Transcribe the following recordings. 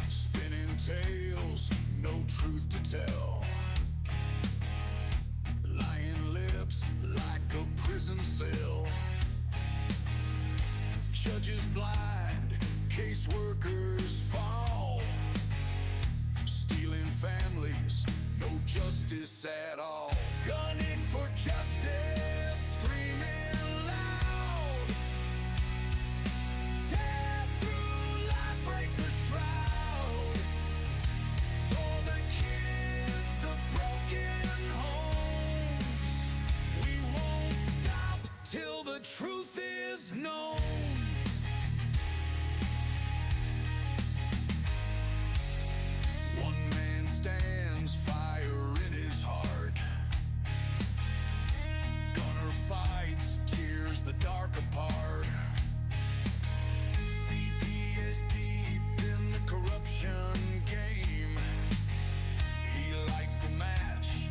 Spinning tales, no truth to tell. Lying lips like a prison cell. Judges blind, caseworkers fall. Stealing families, no justice at all. Gunning for justice, screaming loud. Tear through lies, break the shroud. For the kids, the broken homes, we won't stop till the truth is known. One man stands, fire in his heart. Gunner fights, tears the dark apart. CPS deep in the corruption game. He lights the match,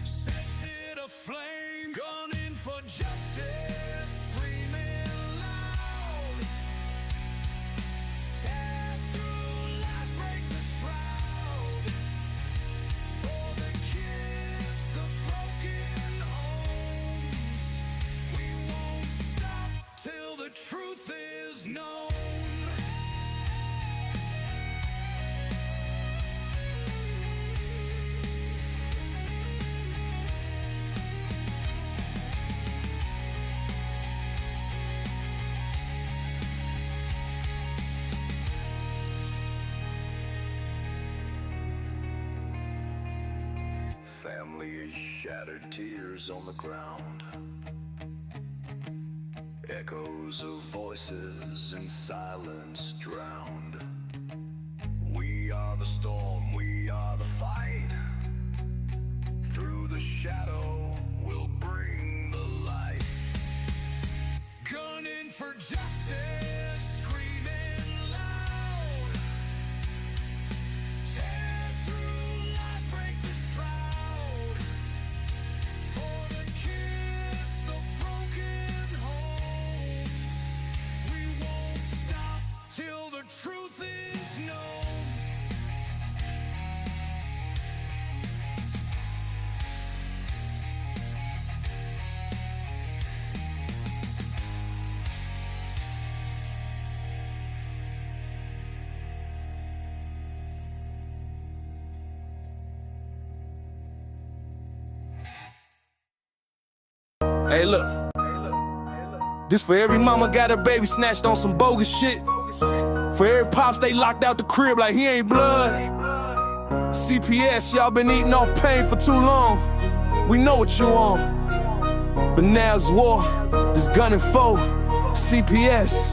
sets it aflame. Gunning for justice, screaming loud. Tear through lies, break the shroud. For the kids, the broken homes, we won't stop till the truth is known. Family shattered, tears on the ground. Echoes of voices in silence drowned. We are the storm, we are the fight. Through the shadow, we'll bring the light. Gunning for justice, screaming loud. Tear through lies, break the shroud. For the kids, the broken homes, we won't stop till the truth is known. Hey look, this for every mama got her baby snatched on some bogus shit. For every pops they locked out the crib like he ain't blood. CPS, y'all been eating off pain for too long. We know what you on, but now it's war, this gunning foe, CPS.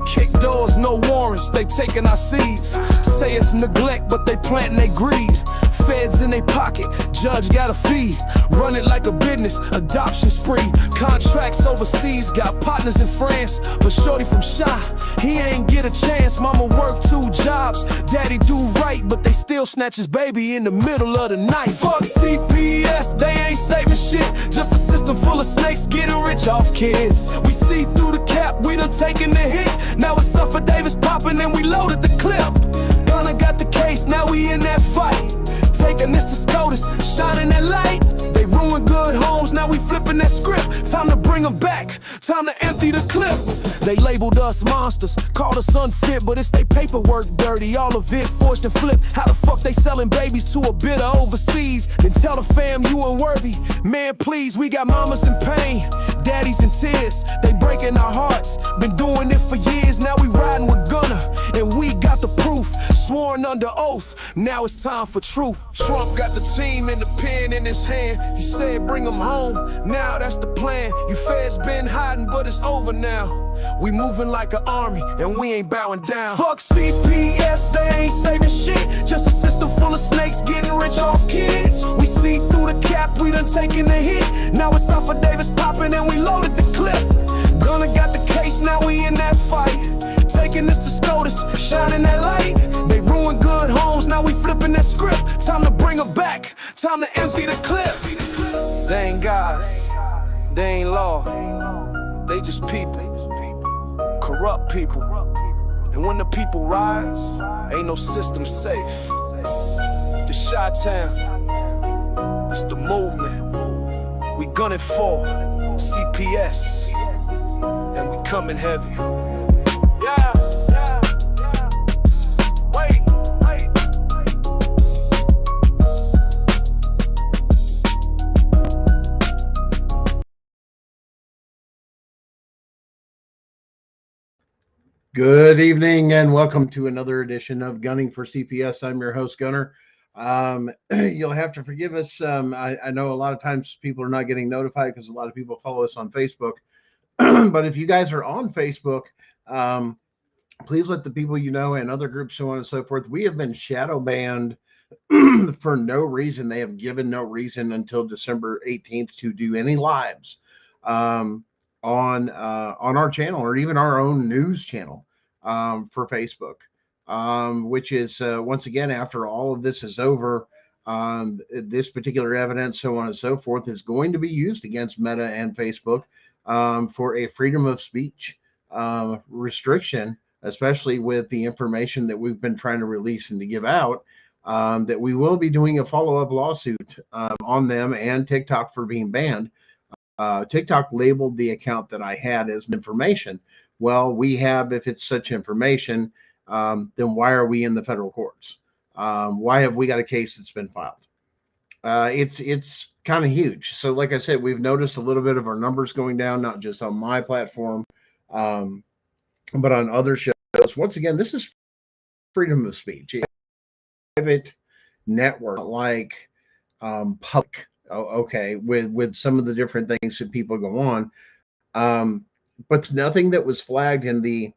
Kick doors, no warrants, they taking our seeds. Say it's neglect, but they planting they greed. Feds in they pocket, judge got a fee. Run it like a business, adoption spree. Contracts overseas, got partners in France. But shorty from Shy, he ain't get a chance. Mama work 2 jobs, daddy do right, but they still snatch his baby in the middle of the night. Fuck CPS, they ain't saving shit. Just a system full of snakes getting rich off kids. We see through the cap, we done taken the hit. Now it's Suffer Davis popping and we loaded the clip. Gunna got the case, now we in that fight. Taking this to SCOTUS, shining that light. They ruined good homes, now we flipping that script. Time to bring them back, time to empty the clip. They labeled us monsters, called us unfit, but it's they paperwork dirty, all of it forged and flipped. How the fuck they selling babies to a bidder overseas? Then tell the fam you unworthy. Man, please, we got mamas in pain, daddies in tears. They breaking our hearts, been doing it for years. Now we riding with Gunner, and we got the proof. Sworn under oath, now it's time for truth. Trump got the team and the pen in his hand. He said bring them home, now that's the plan. You feds been hiding, but it's over now. We moving like an army, and we ain't bowing down. Fuck CPS, they ain't saving shit. Just a system full of snakes getting rich off kids. We see through the cap, we done taken the hit. Now it's Suffer Davis shining that light. They ruined good homes, now we flipping that script. Time to bring them back, time to empty the clip. They ain't gods, they ain't law, they just people, corrupt people. And when the people rise, ain't no system safe. The Chi-Town, it's the movement. We gunning for CPS, and we coming heavy. Yeah. Wait. Good evening and welcome to another edition of Gunning for CPS. I'm your host, Gunner. You'll have to forgive us. I know a lot of times people are not getting notified because a lot of people follow us on Facebook. But if you guys are on Facebook, please let the people you know and other groups, so on and so forth. We have been shadow banned for no reason. They have given no reason until December 18th to do any lives on our channel or even our own news channel for Facebook, which is once again, after all of this is over, this particular evidence, so on and so forth, is going to be used against Meta and Facebook for a freedom of speech restriction, especially with the information that we've been trying to release and to give out. That we will be doing a follow-up lawsuit on them and TikTok for being banned. TikTok labeled the account that I had as information. Well, we have, if it's such information, then why are we in the federal courts? Why have we got a case that's been filed? It's kind of huge. So like I said, we've noticed a little bit of our numbers going down, not just on my platform, but on other shows. Once again, this is freedom of speech. Private network, like public. Okay, with some of the different things that people go on, but nothing that was flagged in the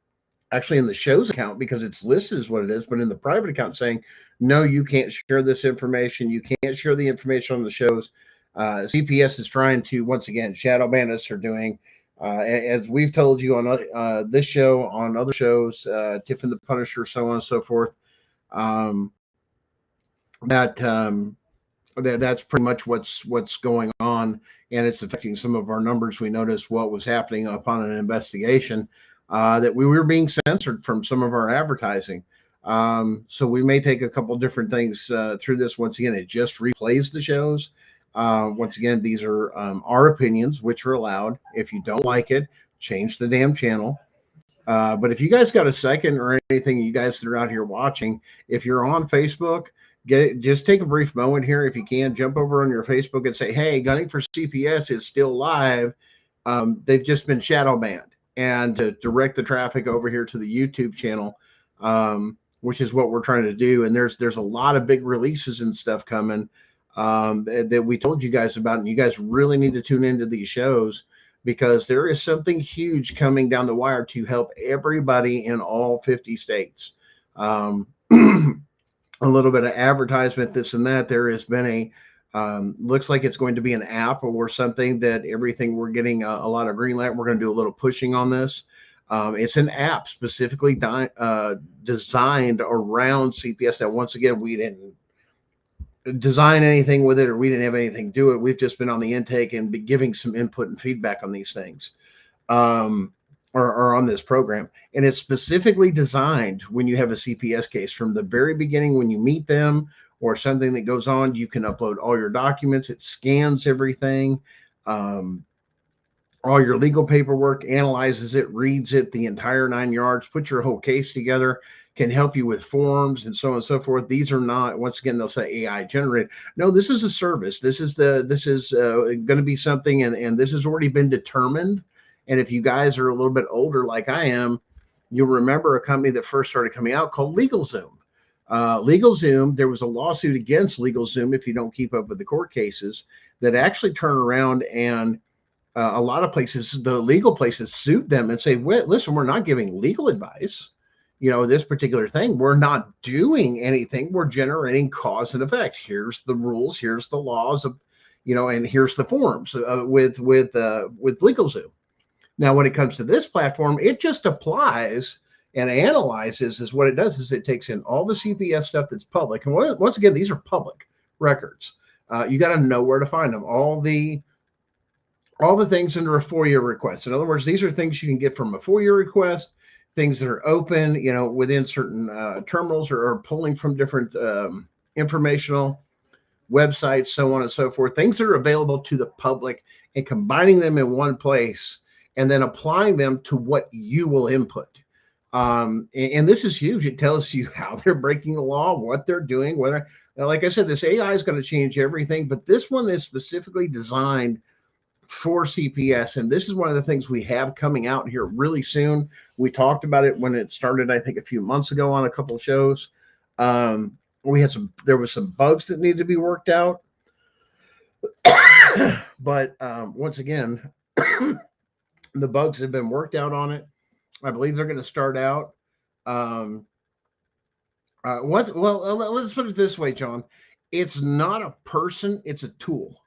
show's account, because it's listed as what it is, but in the private account saying, no, you can't share this information, you can't share the information on the shows. CPS is trying to, once again, shadow ban us, or doing, as we've told you on this show, on other shows, Tiffin the Punisher, so on and so forth, that's pretty much what's going on, and it's affecting some of our numbers. We noticed what was happening upon an investigation, that we were being censored from some of our advertising. So we may take a couple different things through this. Once again, it just replays the shows. Once again, these are our opinions, which are allowed. If you don't like it, change the damn channel. But if you guys got a second or anything, you guys that are out here watching, if you're on Facebook, just take a brief moment here. If you can, jump over on your Facebook and say, hey, Gunning for CPS is still live. They've just been shadow banned, and to direct the traffic over here to the YouTube channel, which is what we're trying to do. And there's a lot of big releases and stuff coming that we told you guys about, and you guys really need to tune into these shows, because there is something huge coming down the wire to help everybody in all 50 states. A little bit of advertisement, this and that. There has been looks like it's going to be an app or something that everything we're getting a lot of green light. We're going to do a little pushing on this. It's an app specifically designed around CPS. Now, once again, we didn't design anything with it, or we didn't have anything to do it. We've just been on the intake and be giving some input and feedback on these things. Or on this program, and it's specifically designed when you have a CPS case. From the very beginning, when you meet them or something that goes on, you can upload all your documents. It scans everything, all your legal paperwork, analyzes it, reads it, the entire 9 yards, puts your whole case together, can help you with forms and so on and so forth. These are not, once again, they'll say AI generated. No, this is a service. This is going to be something, and this has already been determined. And if you guys are a little bit older like I am, you'll remember a company that first started coming out called LegalZoom. LegalZoom, there was a lawsuit against LegalZoom, if you don't keep up with the court cases, that actually turn around, and a lot of places, the legal places, sued them and say, well, listen, we're not giving legal advice. This particular thing, we're not doing anything. We're generating cause and effect. Here's the rules. Here's the laws of, and here's the forms with LegalZoom. Now, when it comes to this platform, it just applies and analyzes is what it does is it takes in all the CPS stuff that's public. And once again, these are public records. You got to know where to find them. All the things under a FOIA request. In other words, these are things you can get from a FOIA request, things that are open, within certain terminals or pulling from different informational websites, so on and so forth, things that are available to the public, and combining them in one place and then applying them to what you will input. And this is huge. It tells you how they're breaking the law, what they're doing, whether, like I said, this AI is going to change everything, but this one is specifically designed for CPS. And this is one of the things we have coming out here really soon. We talked about it when it started, I think a few months ago on a couple of shows. There was some bugs that needed to be worked out. But once again, the bugs have been worked out on it. I believe they're going to start out. Let's put it this way, John. It's not a person, it's a tool,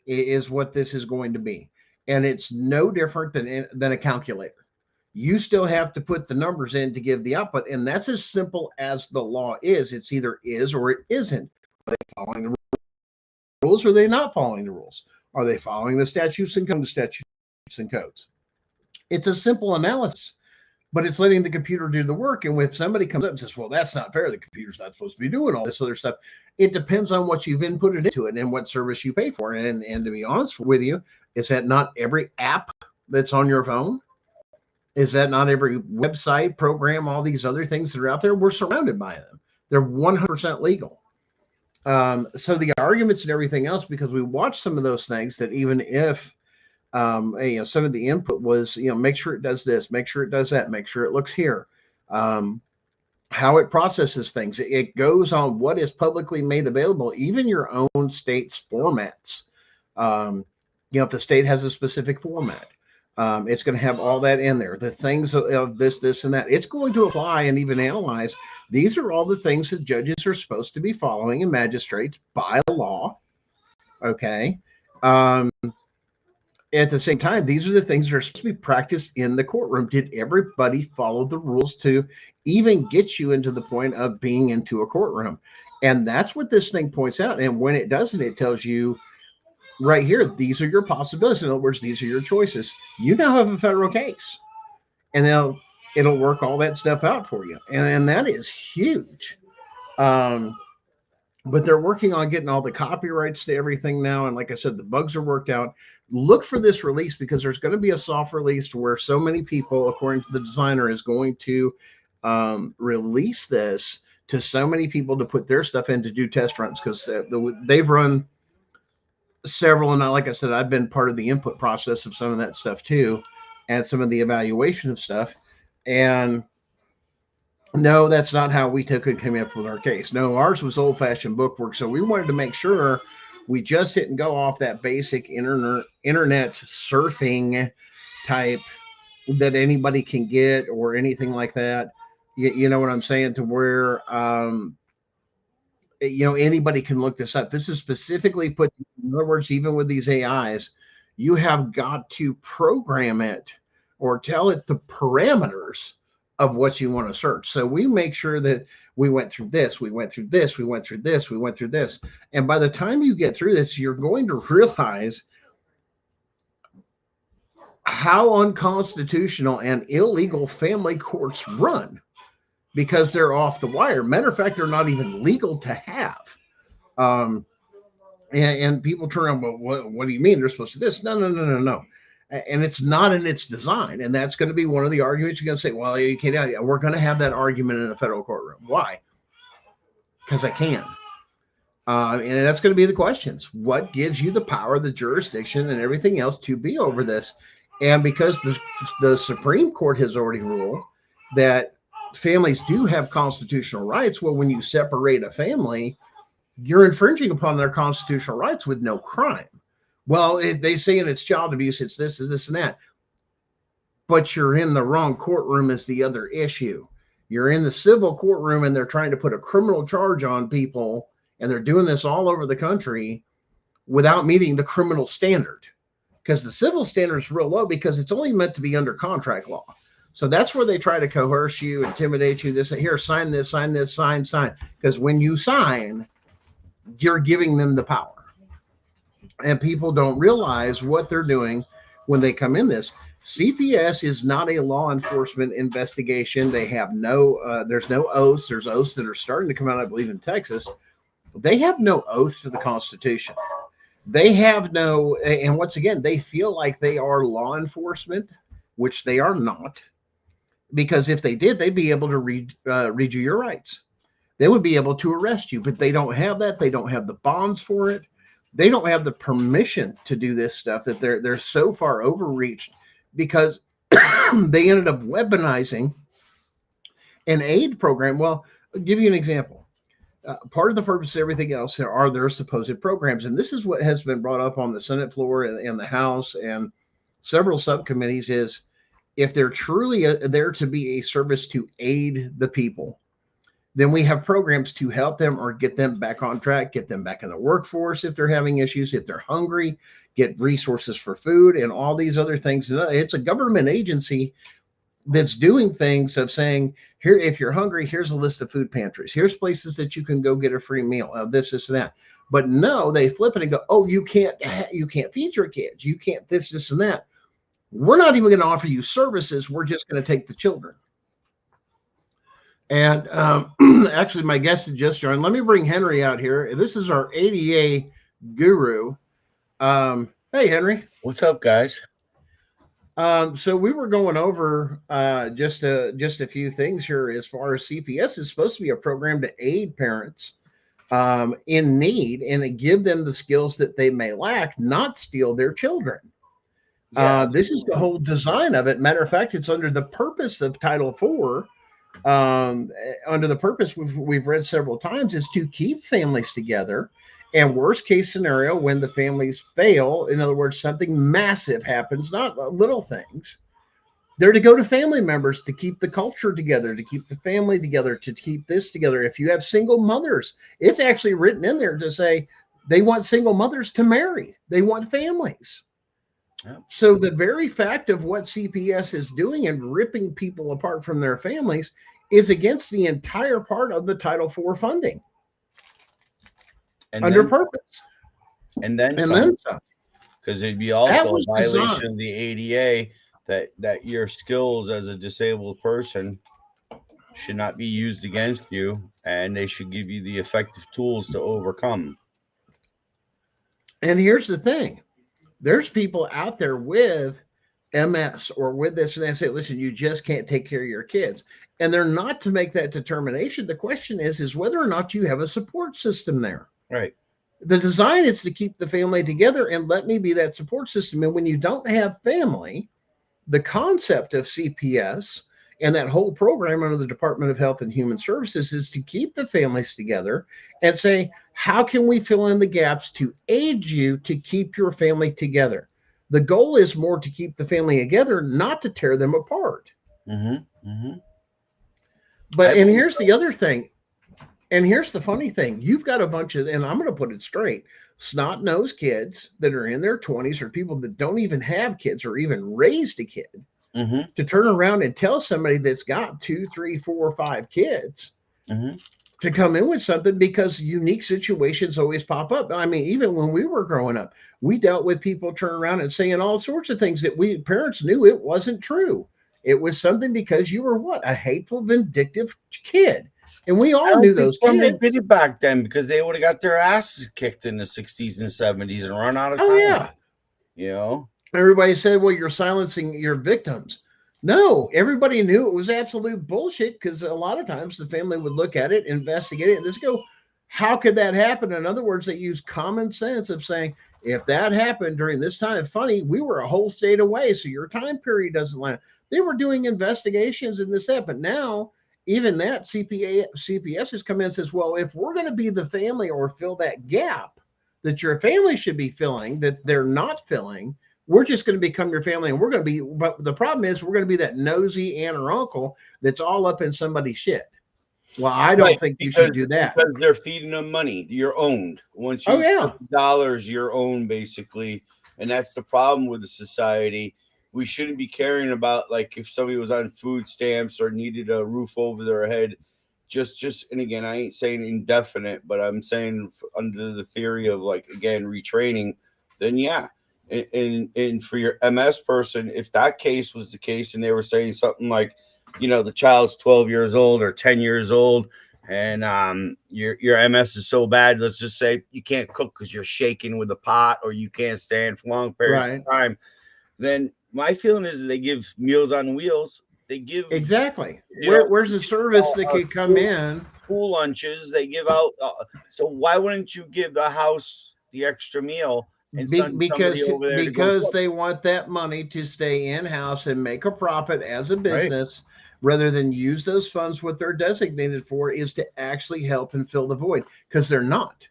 is what this is going to be. And it's no different than a calculator. You still have to put the numbers in to give the output. And that's as simple as the law is. It's either is or it isn't. Are they following the rules or are they not following the rules? Are they following the statutes and codes? It's a simple analysis, but it's letting the computer do the work. And if somebody comes up and says, well, that's not fair, the computer's not supposed to be doing all this other stuff, it depends on what you've inputted into it and what service you pay for. And to be honest with you, is that not every app that's on your phone? Is that not every website, program, all these other things that are out there? We're surrounded by them. They're 100% legal. So the arguments and everything else, because we watched some of those things that even if some of the input was, make sure it does this, make sure it does that, make sure it looks here, how it processes things. It goes on what is publicly made available, even your own state's formats. If the state has a specific format, it's going to have all that in there. The things of this, and that. It's going to apply and even analyze. These are all the things that judges are supposed to be following and magistrates by law. Okay. At the same time, these are the things that are supposed to be practiced in the courtroom. Did everybody follow the rules to even get you into the point of being into a courtroom? And that's what this thing points out. And when it doesn't, it tells you right here, these are your possibilities. In other words, these are your choices. You now have a federal case, and it'll work all that stuff out for you. And that is huge. But they're working on getting all the copyrights to everything now. And like I said, the bugs are worked out. Look for this release, because there's going to be a soft release where so many people, according to the designer, is going to release this to so many people to put their stuff in to do test runs, because they've run several. And like I said, I've been part of the input process of some of that stuff too, and some of the evaluation of stuff. And no, that's not how we came up with our case. No, ours was old-fashioned bookwork. So we wanted to make sure we just didn't go off that basic internet surfing type that anybody can get or anything like that. You know what I'm saying? To where, anybody can look this up. This is specifically put, in other words, even with these AIs, you have got to program it or tell it the parameters of what you want to search. So we make sure that we went through this, we went through this, we went through this, we went through this. And by the time you get through this, you're going to realize how unconstitutional and illegal family courts run, because they're off the wire. Matter of fact, they're not even legal to have. And people turn around, well, what do you mean they're supposed to do this? No. And it's not in its design. And that's going to be one of the arguments. You're going to say, well, you can't. We're going to have that argument in a federal courtroom. Why? Because I can. And that's going to be the questions. What gives you the power, the jurisdiction, and everything else to be over this? And because the Supreme Court has already ruled that families do have constitutional rights, well, when you separate a family, you're infringing upon their constitutional rights with no crime. Well, they say in it's child abuse, it's this, and that. But you're in the wrong courtroom is the other issue. You're in the civil courtroom and they're trying to put a criminal charge on people, and they're doing this all over the country without meeting the criminal standard. Because the civil standard is real low, because it's only meant to be under contract law. So that's where they try to coerce you, intimidate you. This here, sign this, sign this, sign. Because when you sign, you're giving them the power, and people don't realize what they're doing when they come in this. CPS is not a law enforcement investigation. They have there's no oaths. There's oaths that are starting to come out, I believe, in Texas. They have no oaths to the Constitution. They have no, and once again, they feel like they are law enforcement, which they are not. Because if they did, they'd be able to read you your rights. They would be able to arrest you, but they don't have that. They don't have the bonds for it. They don't have the permission to do this stuff. That they're so far overreached because they ended up weaponizing an aid program. Well, I'll give you an example. Part of the purpose of everything else, there are their supposed programs, and this is what has been brought up on the Senate floor and the House and several subcommittees. Is if they're truly there to be a service to aid the people, then we have programs to help them or get them back on track, get them back in the workforce if they're having issues, if they're hungry, get resources for food and all these other things. It's a government agency that's doing things of saying, here, if you're hungry, here's a list of food pantries. Here's places that you can go get a free meal of this, and that. But no, they flip it and go, oh, you can't feed your kids. You can't this, and that. We're not even going to offer you services. We're just going to take the children. And actually, my guest had just joined. Let me bring Henry out here. This is our ADA guru. Hey, Henry. What's up, guys? So we were going over just a few things here as far as CPS is supposed to be a program to aid parents in need and give them the skills that they may lack, not steal their children. Yeah, this is the whole design of it. Matter of fact, it's under the purpose of Title IV. Under the purpose we've read several times is to keep families together. And worst case scenario, when the families fail, in other words, something massive happens, not little things, they're to go to family members to keep the culture together, to keep the family together, to keep this together. If you have single mothers, it's actually written in there to say they want single mothers to marry. They want families. Yep. So the very fact of what CPS is doing and ripping people apart from their families is against the entire part of the Title IV funding. And under purpose. And then some. Because it'd be also a violation of the ADA that your skills as a disabled person should not be used against you, and they should give you the effective tools to overcome. And here's the thing. There's people out there with MS or with this, and they say, listen, you just can't take care of your kids. And they're not to make that determination. The question is whether or not you have a support system there. Right. The design is to keep the family together and let me be that support system. And when you don't have family, the concept of CPS and that whole program under the Department of Health and Human Services is to keep the families together and say, how can we fill in the gaps to aid you to keep your family together? The goal is more to keep the family together, not to tear them apart. Mm-hmm. Mm-hmm. But, and here's the other thing. And here's the funny thing. You've got a bunch of, and I'm going to put it straight, snot-nosed kids that are in their 20s or people that don't even have kids or even raised a kid to turn around and tell somebody that's got 2, 3, 4, 5 kids to come in with something because unique situations always pop up. I mean, even when we were growing up, we dealt with people turning around and saying all sorts of things that we parents knew it wasn't true. It was something because you were what? A hateful, vindictive kid. And we all knew those kids. They did it back then because they would have got their asses kicked in the 60s and 70s and run out of time. Oh, yeah. You know? Everybody said, well, you're silencing your victims. No, everybody knew it was absolute bullshit because a lot of times the family would look at it, investigate it, and just go, how could that happen? In other words, they use common sense of saying, if that happened during this time, funny, we were a whole state away, so your time period doesn't line up. They were doing investigations and this, that, but now even that CPS has come in and says, well, if we're going to be the family or fill that gap that your family should be filling, that they're not filling, we're just going to become your family. And we're going to be, but the problem is we're going to be that nosy aunt or uncle that's all up in somebody's shit. Well, I don't think you should do that. Because they're feeding them money. You're owned. Once you $, you're owned basically. And that's the problem with the society we shouldn't be caring about like if somebody was on food stamps or needed a roof over their head. Just and again, I ain't saying indefinite, but I'm saying under the theory of like again retraining, then yeah. And for your MS person, if that case was the case and they were saying something like, the child's 12 years old or 10 years old, and your MS is so bad, let's just say you can't cook because you're shaking with a pot or you can't stand for long periods of time, then my feeling is they give Meals on Wheels. They give exactly. Where's the service that could come in? School lunches they give out. So why wouldn't you give the house the extra meal and send somebody over there because they want that money to stay in house and make a profit as a business, rather than use those funds. What they're designated for is to actually help and fill the void, because they're not.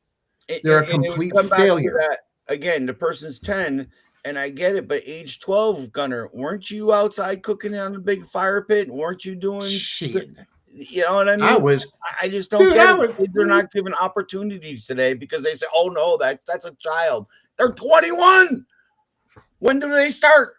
They're a complete failure. Again, the person's 10. And I get it, but age 12, Gunner, weren't you outside cooking on a big fire pit? Weren't you doing shit? You know what I mean? I just don't get it. Kids are not given opportunities today because they say, "Oh no, that's a child." They're 21. When do they start?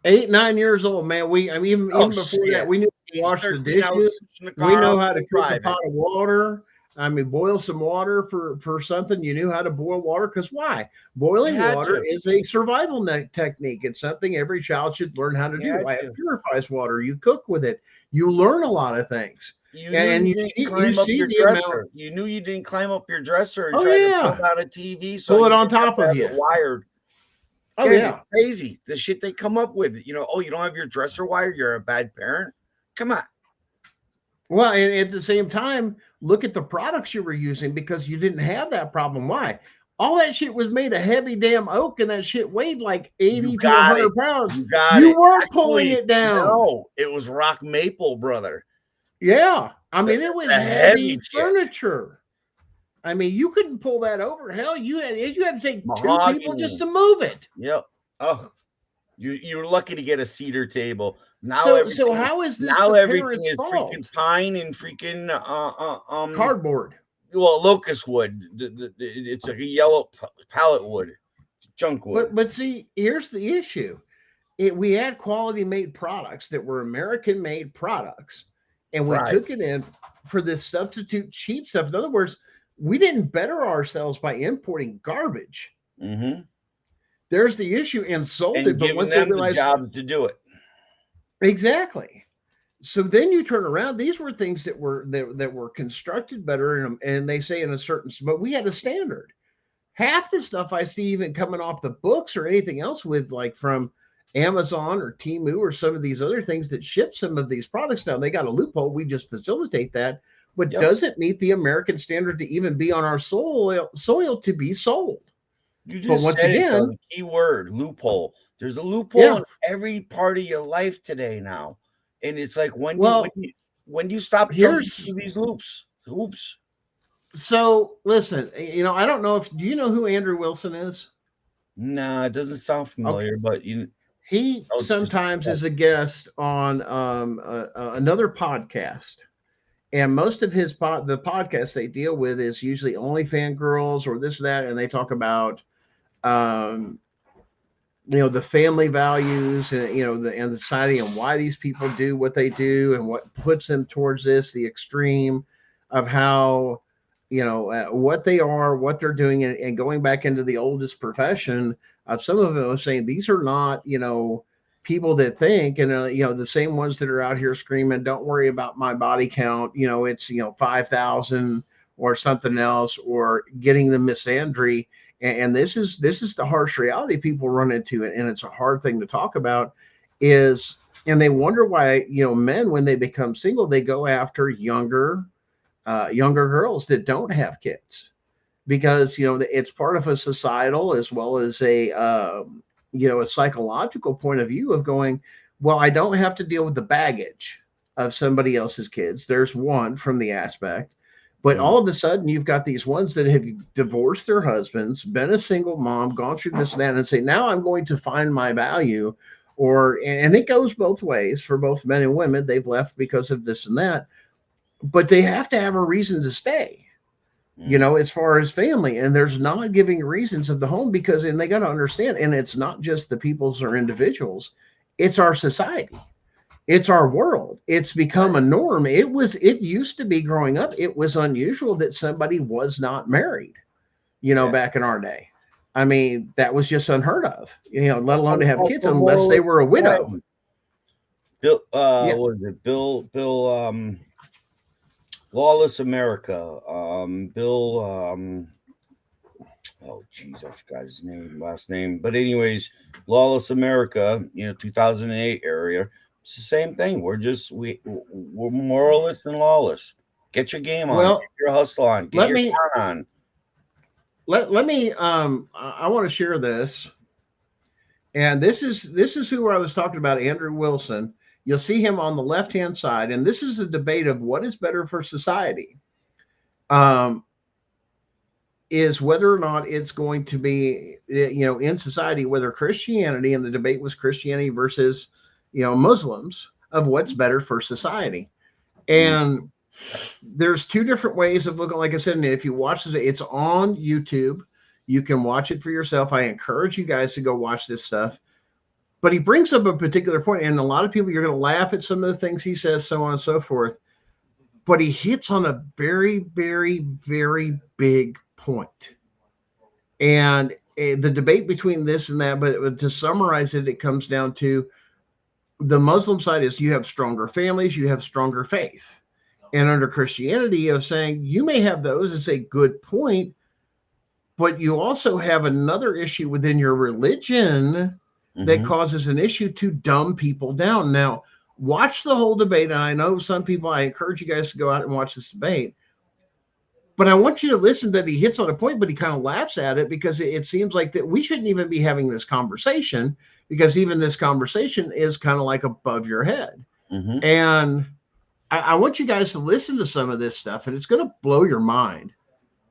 8, 9 years old, man. Even before that, we knew how to wash the dishes. We know how to cook a pot of water. Boil some water for something. You knew how to boil water, because why? Boiling water is a survival technique. It's something every child should learn how to do. It purifies water. You cook with it. You learn a lot of things. You knew you didn't climb up your dresser and try to pull out a TV, so pull it on top of you. Wired. It's crazy the shit they come up with. You don't have your dresser wired. You're a bad parent. Come on. Well, and at the same time, look at the products you were using, because you didn't have that problem. Why? All that shit was made of heavy damn oak, and that shit weighed like 80 to 100 pounds. You weren't pulling it down. No, it was rock maple, brother. Yeah. It was heavy furniture. You couldn't pull that over. Hell, you had to take 2 people just to move it. Yep. Oh, you're lucky to get a cedar table. So how is this? Now everything is freaking pine and freaking cardboard. Well, locust wood. It's like a yellow pallet wood, junk wood. But see, here's the issue: we had quality made products that were American made products, and we took it in for this substitute cheap stuff. In other words, we didn't better ourselves by importing garbage. Mm-hmm. There's the issue, and sold it, but once they realized the jobs to do it. Exactly. So then you turn around. These were things that were constructed better, and they say in a certain, but we had a standard. Half the stuff I see even coming off the books or anything else with, like, from Amazon or Temu or some of these other things that ship some of these products down, they got a loophole. We just facilitate that, but doesn't meet the American standard to even be on our soil to be sold. You just said the key word, loophole. There's a loophole in every part of your life today now. And it's like, when you stop jumping through these loops? Oops. So listen, I don't know do you know who Andrew Wilson is? Nah, it doesn't sound familiar, but he sometimes is a guest on another podcast. And most of the podcasts they deal with is usually only fangirls or this or that, and they talk about the family values and the society, and why these people do what they do, and what puts them towards the extreme of how what they are, what they're doing, and going back into the oldest profession of some of them was saying these are not people that think, and the same ones that are out here screaming, "Don't worry about my body count, it's 5,000 or something else," or getting the misandry. And this is the harsh reality people run into, and it's a hard thing to talk about, and they wonder why men, when they become single, they go after younger girls that don't have kids, because it's part of a societal as well as a psychological point of view of going, well, I don't have to deal with the baggage of somebody else's kids. There's one from the aspect. But all of a sudden, you've got these ones that have divorced their husbands, been a single mom, gone through this and that, and say, now I'm going to find my value. And it goes both ways for both men and women. They've left because of this and that, but they have to have a reason to stay, as far as family. And there's not giving reasons of the home, and they got to understand, and it's not just the peoples or individuals. it's our society. It's our world. It's become a norm. It used to be growing up, it was unusual that somebody was not married, back in our day. I mean, that was just unheard of, let alone to have kids unless they were a widow. Bill, what is it? Bill, Lawless America. Oh geez, I forgot his last name. But anyways, Lawless America, 2008 area. It's the same thing. We're moralists and lawless. Get your game on. Get your hustle on. Get your car on. Let me. I want to share this, and this is who I was talking about. Andrew Wilson. You'll see him on the left-hand side, and this is a debate of what is better for society. Is whether or not it's going to be, in society, whether Christianity, and the debate was Christianity versus, Muslims, of what's better for society. And there's two different ways of looking. Like I said, and if you watch it, it's on YouTube. You can watch it for yourself. I encourage you guys to go watch this stuff. But he brings up a particular point, and a lot of people, you're going to laugh at some of the things he says, so on and so forth. But he hits on a very, very, very big point. And the debate between this and that, but to summarize it, it comes down to the Muslim side is you have stronger families, you have stronger faith. And under Christianity, of saying you may have those, is a good point, but you also have another issue within your religion that causes an issue to dumb people down. Now, watch the whole debate. And I know some people, I encourage you guys to go out and watch this debate. But I want you to listen that he hits on a point, but he kind of laughs at it, because it seems like that we shouldn't even be having this conversation, because even this conversation is kind of like above your head. And I want you guys to listen to some of this stuff, and it's going to blow your mind.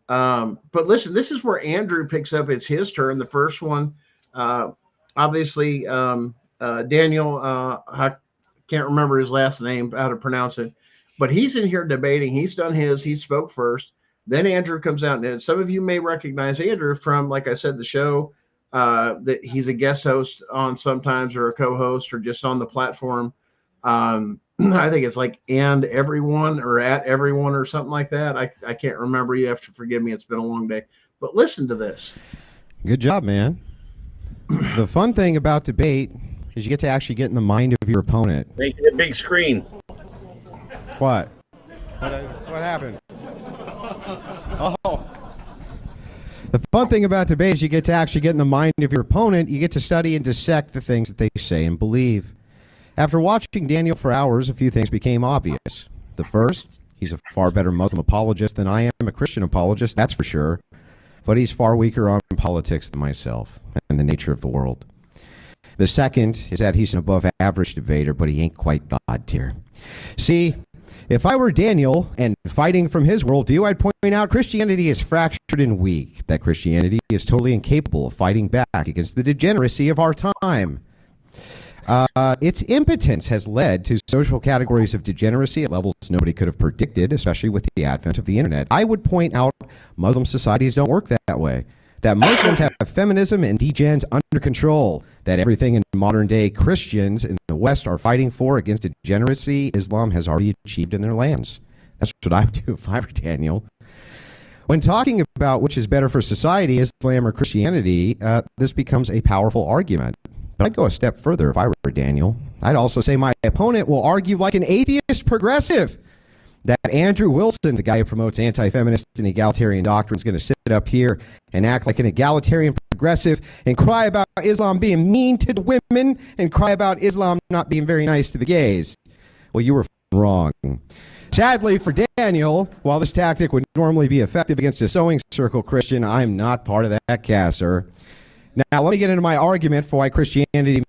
But listen, this is where Andrew picks up. It's his turn. The first one, obviously, Daniel, I can't remember his last name, how to pronounce it, but he's in here debating. He's done his, he spoke first. Then Andrew comes out, and some of you may recognize Andrew from, like I said, the show that he's a guest host on sometimes, or a co-host, or just on the platform. I think it's like and everyone, or at everyone, or something like that. I can't remember. You have to forgive me. It's been a long day. But listen to this. Good job, man. The fun thing about debate is you get to actually get in the mind of your opponent. Make it a big screen. What happened? Oh. The fun thing about debate is you get to actually get in the mind of your opponent. You get to study and dissect the things that they say and believe. After watching Daniel for hours, a few things became obvious. The first, he's a far better Muslim apologist than I am a Christian apologist, that's for sure. But he's far weaker on politics than myself and the nature of the world. The second is that he's an above-average debater, but he ain't quite God tier. See, if I were Daniel and fighting from his worldview, I'd point out Christianity is fractured and weak, that Christianity is totally incapable of fighting back against the degeneracy of our time. Its impotence has led to social categories of degeneracy at levels nobody could have predicted, especially with the advent of the internet. I would point out Muslim societies don't work that way, that Muslims have feminism and degens under control, that everything in modern-day Christians in the West are fighting for against degeneracy, Islam has already achieved in their lands. That's what I would do if I were Daniel. When talking about which is better for society, Islam or Christianity, this becomes a powerful argument. But I'd go a step further if I were Daniel. I'd also say my opponent will argue like an atheist progressive, that Andrew Wilson, the guy who promotes anti-feminist and egalitarian doctrine, is going to sit up here and act like an egalitarian progressive and cry about Islam being mean to the women and cry about Islam not being very nice to the gays. Well, you were wrong. Sadly for Daniel, while this tactic would normally be effective against a sewing circle Christian, I'm not part of that cast, sir. Now, let me get into my argument for why Christianity...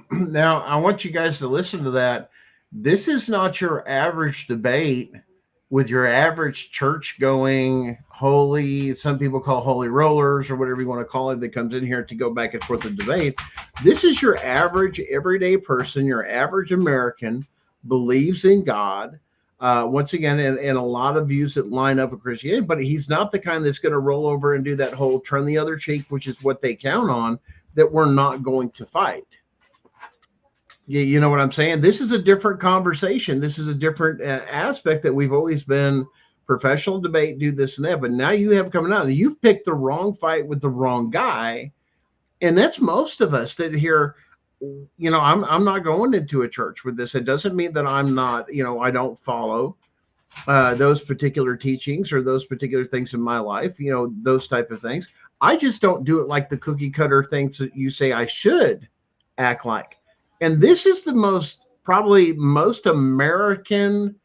Now, I want you guys to listen to that. This is not your average debate with your average church-going, holy, some people call holy rollers or whatever you want to call it, that comes in here to go back and forth and debate. This is your average everyday person, your average American, believes in God. Once again, and a lot of views that line up with Christianity, but he's not the kind that's going to roll over and do that whole turn the other cheek, which is what they count on, that we're not going to fight. You know what I'm saying? This is a different conversation. This is a different aspect that we've always been professional debate, do this and that. But now you have coming out and you've picked the wrong fight with the wrong guy. And that's most of us that here, I'm not going into a church with this. It doesn't mean that I'm not, I don't follow those particular teachings or those particular things in my life, those type of things. I just don't do it like the cookie cutter things that you say I should act like. And this is the probably most American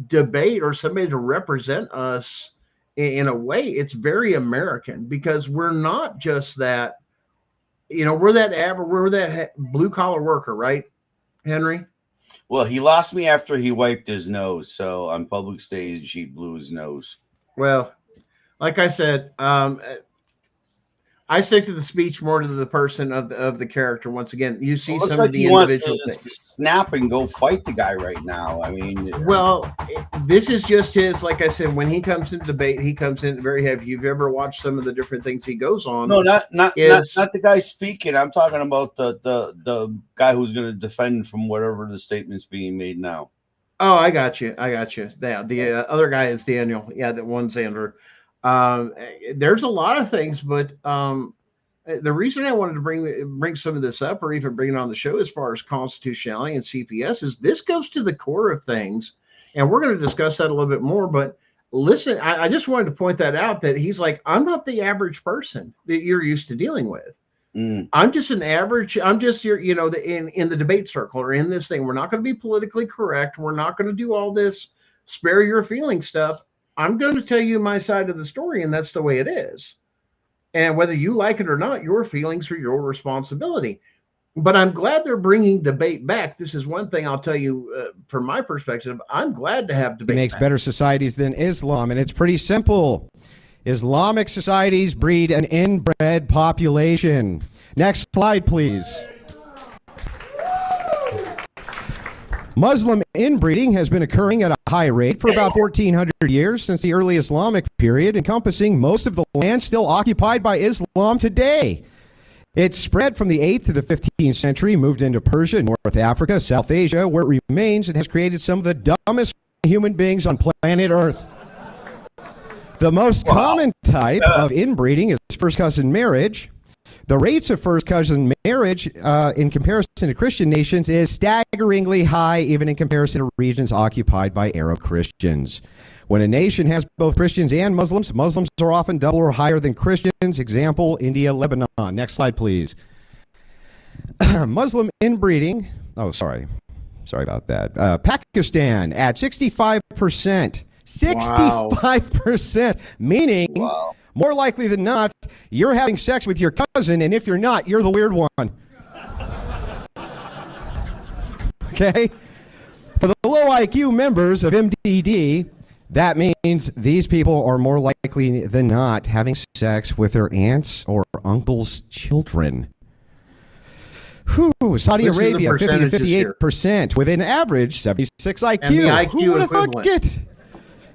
debate, or somebody to represent us in a way. It's very American because we're not just that, we're that blue collar worker, right, Henry? Well, he lost me after he wiped his nose. So on public stage, he blew his nose. Well, like I said, I stick to the speech more to the person of the character. Once again, you see some of the individual things. Snap and go fight the guy right now. I mean, well, this is just his. Like I said, when he comes into debate, he comes in very heavy. You've ever watched some of the different things he goes on? No, not the guy speaking. I'm talking about the guy who's going to defend from whatever the statement's being made now. Oh, I got you. Yeah, the other guy is Daniel. Yeah, that one's Andrew. There's a lot of things, but the reason I wanted to bring some of this up, or even bring it on the show, as far as constitutionality and CPS, is this goes to the core of things, and we're going to discuss that a little bit more. But listen, I just wanted to point that out, that he's like, I'm not the average person that you're used to dealing with. I'm just an average. I'm just your, in the debate circle or in this thing. We're not going to be politically correct. We're not going to do all this spare your feelings stuff. I'm going to tell you my side of the story, and that's the way it is. And whether you like it or not, your feelings are your responsibility. But I'm glad they're bringing debate back. This is one thing I'll tell you from my perspective. I'm glad to have debate. It makes better societies than Islam, and it's pretty simple. Islamic societies breed an inbred population. Next slide, please. Muslim inbreeding has been occurring at a high rate for about 1,400 years since the early Islamic period, encompassing most of the land still occupied by Islam today. It spread from the 8th to the 15th century, moved into Persia, North Africa, South Asia, where it remains, and has created some of the dumbest human beings on planet Earth. The most common type of inbreeding is first cousin marriage. The rates of first cousin marriage in comparison to Christian nations is staggeringly high, even in comparison to regions occupied by Arab Christians. When a nation has both Christians and Muslims, Muslims are often double or higher than Christians. Example, India, Lebanon. Next slide, please. Muslim inbreeding. Oh, sorry about that. Pakistan at 65%. 65%, meaning more likely than not, you're having sex with your cousin, and if you're not, you're the weird one. Okay? For the low IQ members of MDD, that means these people are more likely than not having sex with their aunts or uncles' children. Saudi Arabia, 50 to 58%, with an average 76 IQ. And the IQ Who would have thought it?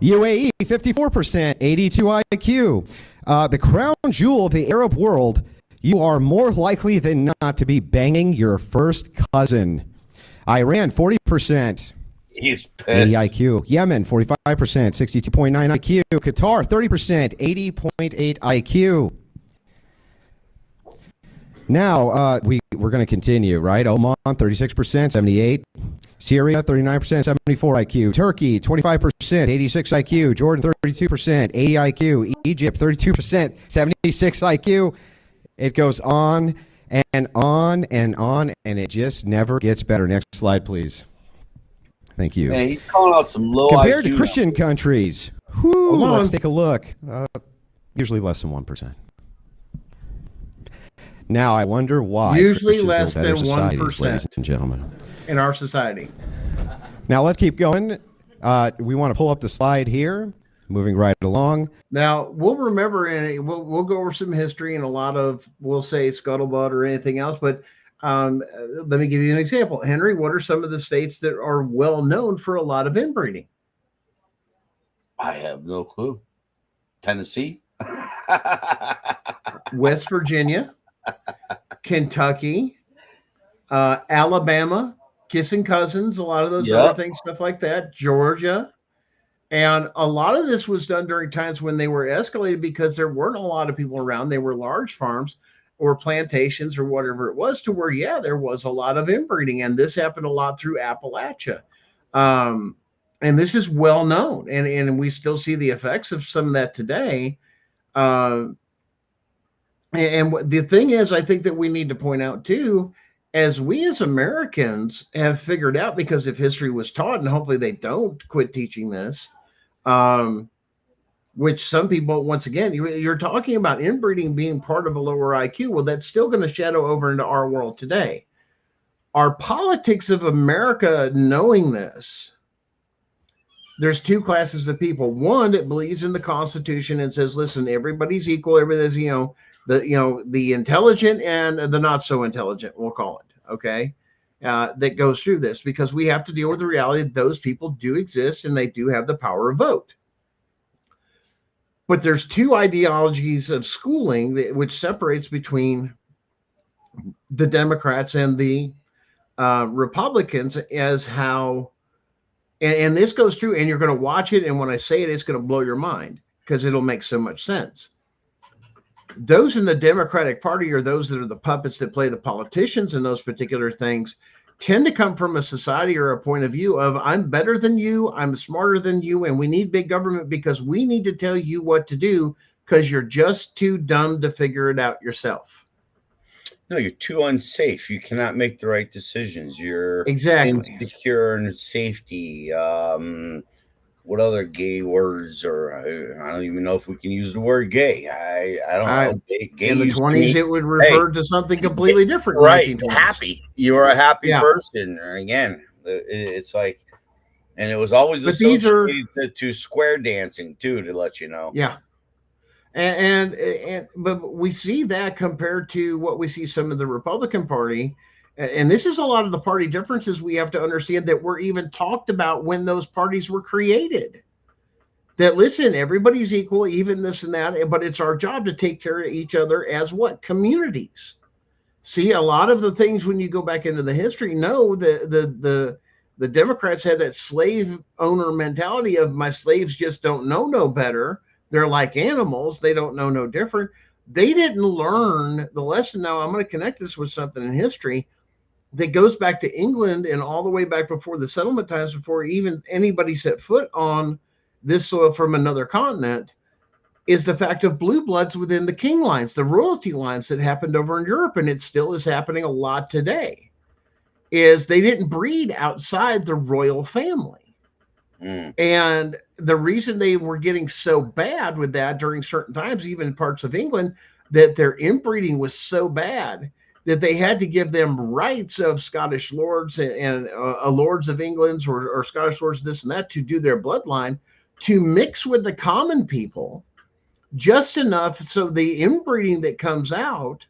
UAE, 54%, 82 IQ. The crown jewel of the Arab world, you are more likely than not to be banging your first cousin. Iran, 40%. He's pissed. 80 IQ. Yemen, 45%, 62.9 IQ. Qatar, 30%, 80.8 IQ. Now, we're going to continue, right? Oman, 36%, 78. Syria, 39%, 74 IQ. Turkey, 25%, 86 IQ. Jordan, 32%, 80 IQ. Egypt, 32%, 76 IQ. It goes on and on and on, and it just never gets better. Next slide, please. Thank you. Man, he's calling out some low Compared IQ to Christian countries, let's take a look. Usually less than 1%. Now, I wonder why. Usually less than 1%, ladies and gentlemen, in our society. Now, let's keep going. We want to pull up the slide here, moving right along. Now, we'll remember, and we'll go over some history and a lot of, we'll say, scuttlebutt or anything else. But let me give you an example. Henry, what are some of the states that are well known for a lot of inbreeding? I have no clue. Tennessee? West Virginia, Kentucky, Alabama, kissing cousins, a lot of those other things, stuff like that, Georgia. And a lot of this was done during times when they were escalated because there weren't a lot of people around. They were large farms or plantations or whatever it was, to where, yeah, there was a lot of inbreeding. And this happened a lot through Appalachia. And this is well known. And we still see the effects of some of that today. And the thing is, I think that we need to point out too, as we as Americans have figured out, because if history was taught, and hopefully they don't quit teaching this, which some people, once again, you're talking about inbreeding being part of a lower IQ. Well, that's still going to shadow over into our world today. Our politics of America, knowing this, there's two classes of people. One that believes in the Constitution and says, listen, everybody's equal. Everybody's, the intelligent and the not so intelligent, we'll call it. Okay. That goes through this, because we have to deal with the reality that those people do exist and they do have the power of vote. But there's two ideologies of schooling which separates between the Democrats and the Republicans, as how, and this goes through, and you're going to watch it, and when I say it, it's going to blow your mind because it'll make so much sense. Those in the Democratic Party, or those that are the puppets that play the politicians in those particular things, tend to come from a society or a point of view of, I'm better than you, I'm smarter than you, and we need big government because we need to tell you what to do because you're just too dumb to figure it out yourself. No, you're too unsafe. You cannot make the right decisions. You're insecure in safety. What other gay words, or I don't even know if we can use the word gay. I don't know. Gay in the 20s, it would refer to something completely different. Right. Happy. You are a happy person. Again, it's like, and it was always associated to square dancing too, to let you know. Yeah. But we see that compared to what we see some of the Republican Party. And this is a lot of the party differences we have to understand that were even talked about when those parties were created. That, listen, everybody's equal, even this and that, but it's our job to take care of each other as what? Communities. See, a lot of the things, when you go back into the history, the Democrats had that slave owner mentality of, my slaves just don't know no better. They're like animals. They don't know no different. They didn't learn the lesson. Now, I'm going to connect this with something in history that goes back to England and all the way back before the settlement times, before even anybody set foot on this soil from another continent, is the fact of blue bloods within the king lines, the royalty lines that happened over in Europe, and it still is happening a lot today, is they didn't breed outside the royal family. And the reason they were getting so bad with that during certain times, even in parts of England, that their inbreeding was so bad that they had to give them rights of Scottish lords and lords of England or Scottish lords, this and that, to do their bloodline, to mix with the common people just enough so the inbreeding that comes out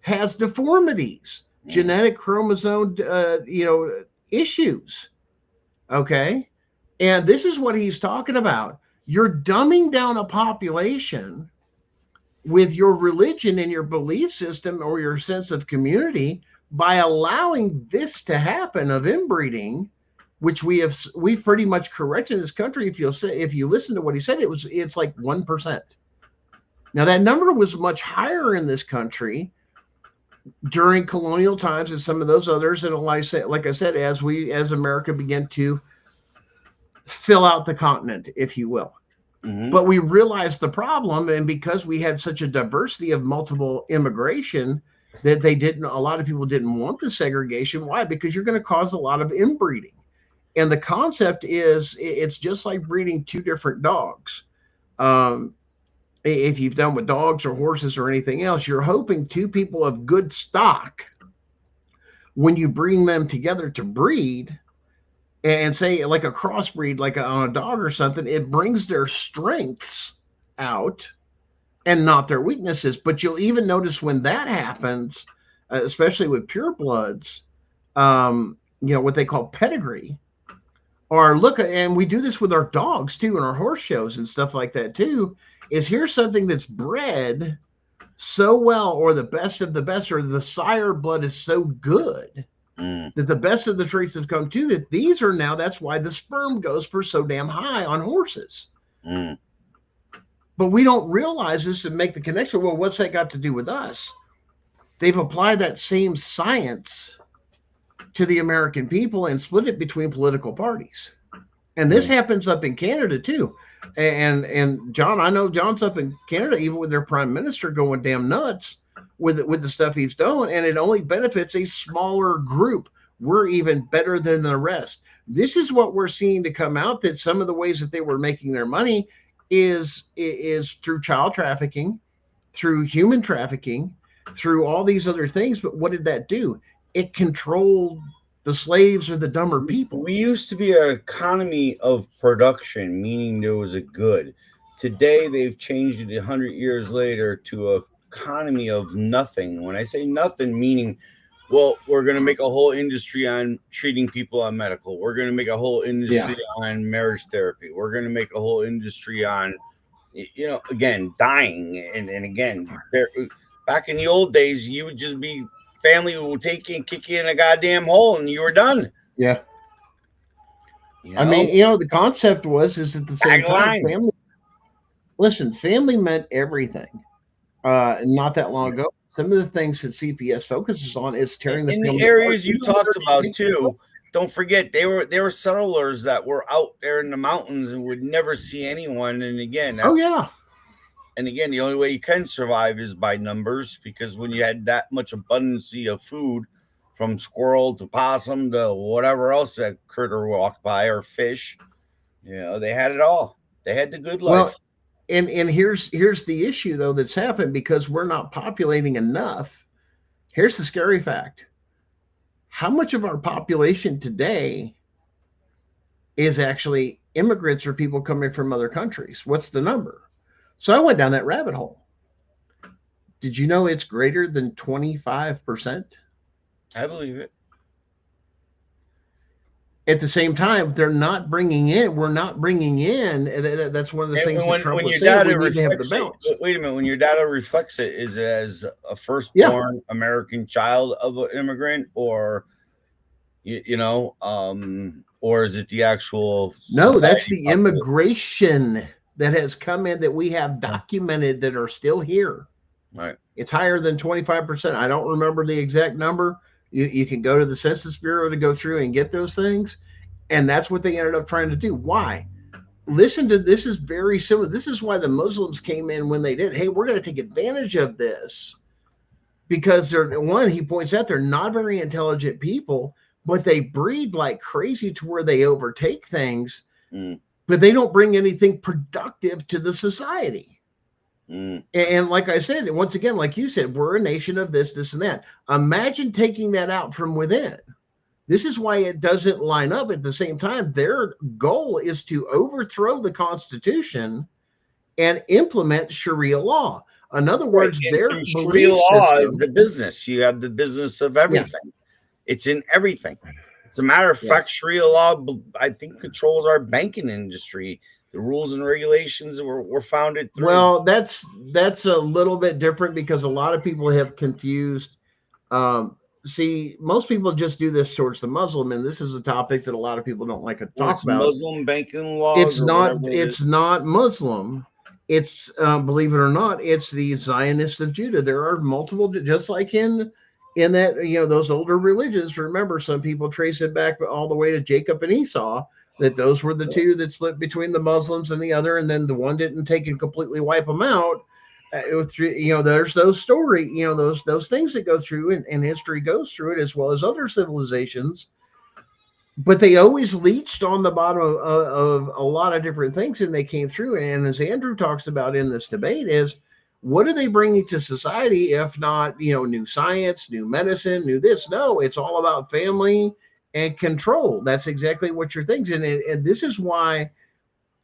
has deformities, genetic chromosome, issues. Okay. And this is what he's talking about. You're dumbing down a population with your religion and your belief system or your sense of community by allowing this to happen of inbreeding, which we've pretty much corrected in this country. If you listen to what he said, it's like 1%. Now that number was much higher in this country during colonial times and some of those others. And like I said, as America began to fill out the continent, if you will. But we realized the problem, and because we had such a diversity of multiple immigration, that a lot of people didn't want the segregation. Why? Because you're going to cause a lot of inbreeding. And the concept is, it's just like breeding two different dogs. If you've done with dogs or horses or anything else, you're hoping two people of good stock, when you bring them together to breed, and say like a crossbreed, like on a dog or something, it brings their strengths out and not their weaknesses. But you'll even notice when that happens, especially with pure bloods, what they call pedigree, and we do this with our dogs too, and our horse shows and stuff like that too, is here's something that's bred so well, or the best of the best, or the sire blood is so good that the best of the traits have come to, that these are now, that's why the sperm goes for so damn high on horses. But we don't realize this and make the connection. Well, what's that got to do with us? They've applied that same science to the American people and split it between political parties. And this happens up in Canada too. And John, I know John's up in Canada, even with their prime minister going damn nuts with the stuff he's doing, and it only benefits a smaller group. We're even better than the rest. This is what we're seeing to come out, that some of the ways that they were making their money is through child trafficking, through human trafficking, through all these other things. But what did that do? It controlled the slaves or the dumber people. We used to be an economy of production, meaning there was a good. Today, they've changed it 100 years later to an economy of nothing. When I say nothing, meaning, well, we're going to make a whole industry on treating people on medical. We're going to make a whole industry on marriage therapy. We're going to make a whole industry on, again, dying. And again, back in the old days, you would just be, family will take you and kick you in a goddamn hole and you were done. Yeah. I mean, the concept is at the same time, family meant everything. Not that long ago, some of the things that CPS focuses on is tearing in the areas you talked about too. Don't forget, they were settlers that were out there in the mountains and would never see anyone. And again, and again, the only way you can survive is by numbers, because when you had that much abundance of food, from squirrel to possum to whatever else that critter walked by, or fish, they had it all. They had the good life. Well, and here's the issue though that's happened, because we're not populating enough. Here's the scary fact: how much of our population today is actually immigrants or people coming from other countries? What's the number? So I went down that rabbit hole. Did you know it's greater than 25%? I believe it. At the same time, we're not bringing in. That's one of the things that Trump was saying. We need to have the balance. Wait a minute. When your data reflects it, is it as a firstborn American child of an immigrant, or or is it the actual? No, that's the immigration that has come in that we have documented that are still here. Right. It's higher than 25%. I don't remember the exact number. You can go to the Census Bureau to go through and get those things. And that's what they ended up trying to do. Why? Listen to this, is very similar. This is why the Muslims came in when they did. Hey, we're going to take advantage of this, because he points out, they're not very intelligent people, but they breed like crazy to where they overtake things. But they don't bring anything productive to the society. And like I said, once again, like you said, we're a nation of this, and that. Imagine taking that out from within. This is why it doesn't line up. At the same time, their goal is to overthrow the Constitution and implement Sharia law. In other words, their Sharia law is the business. You have the business of everything. Yeah. It's in everything. As a matter of fact, Sharia law, I think, controls our banking industry. The rules and regulations were founded through. Well, that's a little bit different, because a lot of people have confused. See, most people just do this towards the Muslim, and this is a topic that a lot of people don't like to talk about. Muslim banking law. It's not Muslim. It's believe it or not, it's the Zionists of Judah. There are multiple, just like in that, those older religions. Remember, some people trace it back all the way to Jacob and Esau, that those were the two that split between the Muslims and the other, and then the one didn't take and completely wipe them out. There's those stories, those things that go through, and history goes through it, as well as other civilizations. But they always leached on the bottom of a lot of different things, and they came through. And as Andrew talks about in this debate, is what are they bringing to society if not, new science, new medicine, new this? No, it's all about family and control. That's exactly what you're thinking. And this is why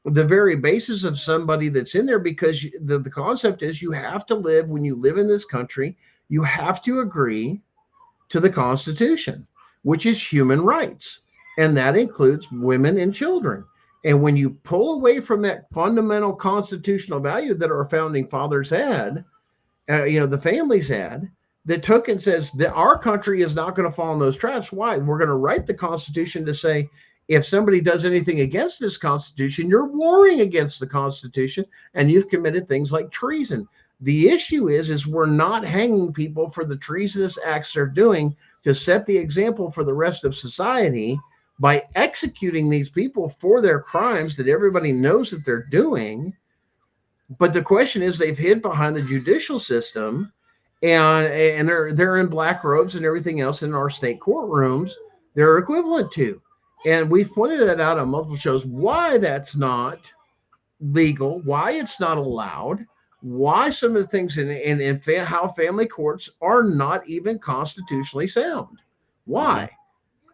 the very basis of somebody that's in there, because the concept is, you have to live, when you live in this country, you have to agree to the Constitution, which is human rights. And that includes women and children. And when you pull away from that fundamental constitutional value that our founding fathers had, the families had, that took and says that our country is not going to fall in those traps. Why? We're going to write the Constitution to say, if somebody does anything against this Constitution, you're warring against the Constitution and you've committed things like treason. The issue is we're not hanging people for the treasonous acts they're doing to set the example for the rest of society by executing these people for their crimes that everybody knows that they're doing. But the question is, they've hid behind the judicial system, and they're in black robes and everything else in our state courtrooms. They're equivalent to, and we've pointed that out on multiple shows, why that's not legal, why it's not allowed, why some of the things in how family courts are not even constitutionally sound. Why?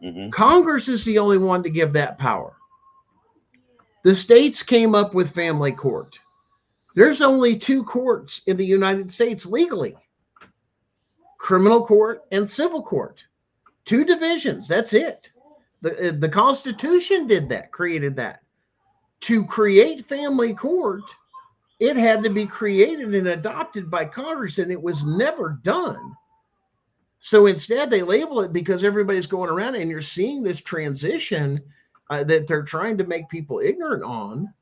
Mm-hmm. Congress is the only one to give that power. The states came up with family court. There's only two courts in the United States legally: criminal court and civil court. Two divisions. That's it. The Constitution did that, created that. To create family court, it had to be created and adopted by Congress, and it was never done. So instead, they label it, because everybody's going around, and you're seeing this transition that they're trying to make people ignorant on,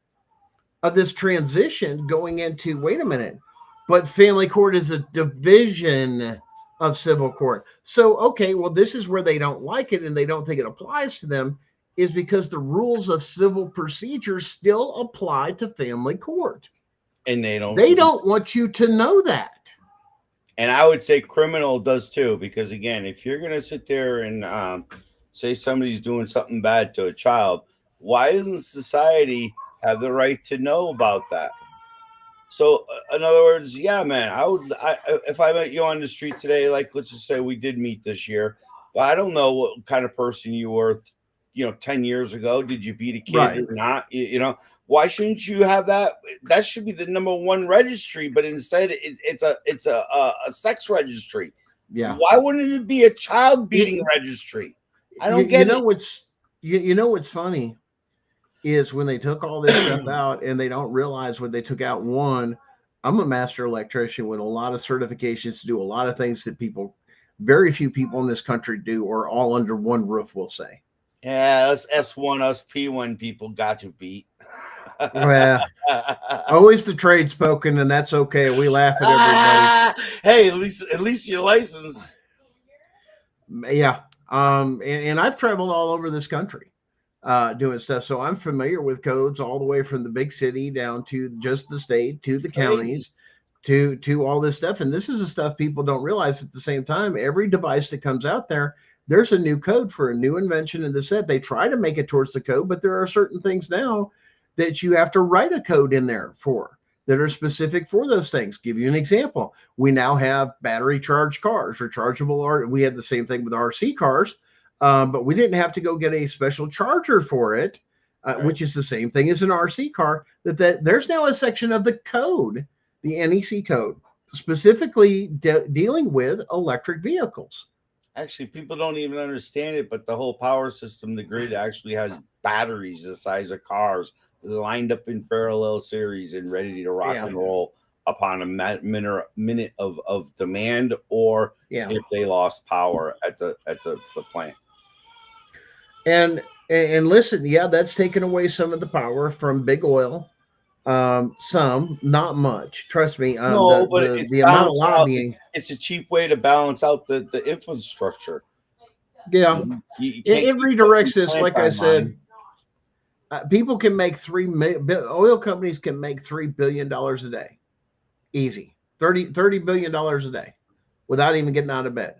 of this transition going into, wait a minute, but family court is a division of civil court. So, okay, well, this is where they don't like it and they don't think it applies to them, is because the rules of civil procedure still apply to family court. And they don't want you to know that. And I would say criminal does too, because again, if you're going to sit there and say somebody's doing something bad to a child, why doesn't society have the right to know about that? So in other words, yeah, man, if I met you on the street today, like, let's just say we did meet this year, but I don't know what kind of person you were, 10 years ago. Did you beat a kid or not? Why shouldn't you have that? That should be the number one registry, but instead it's a sex registry. Yeah. Why wouldn't it be a child beating registry? I don't get it. What's funny is when they took all this stuff out, and they don't realize when they took out one. I'm a master electrician with a lot of certifications to do a lot of things that very few people in this country do, or all under one roof, will say. Yeah, us S1, us P1 people got you beat. Well, always the trade spoken, and that's okay. We laugh at everybody. Hey, at least your license. Yeah. And I've traveled all over this country doing stuff, so I'm familiar with codes all the way from the big city down to just the state, to the counties, to all this stuff. And this is the stuff people don't realize. At the same time, every device that comes out there's a new code for a new invention in the set. They try to make it towards the code, but there are certain things now that you have to write a code in there for that are specific for those things. Give you an example. We now have battery charged cars, rechargeable. We had the same thing with RC cars, but we didn't have to go get a special charger for it, which is the same thing as an RC car. That there's now a section of the code, the NEC code, specifically dealing with electric vehicles. Actually, people don't even understand it, but the whole power system, the grid, actually has batteries the size of cars lined up in parallel series and ready to rock and roll upon a minute of demand, or if they lost power at the plant. And listen, that's taken away some of the power from big oil. Some, not much. Trust me. But the amount of lobbying. It's a cheap way to balance out the infrastructure. Yeah, it redirects this. Like I said, people can make oil companies can make $3 billion a day, easy. $30 billion a day, without even getting out of bed.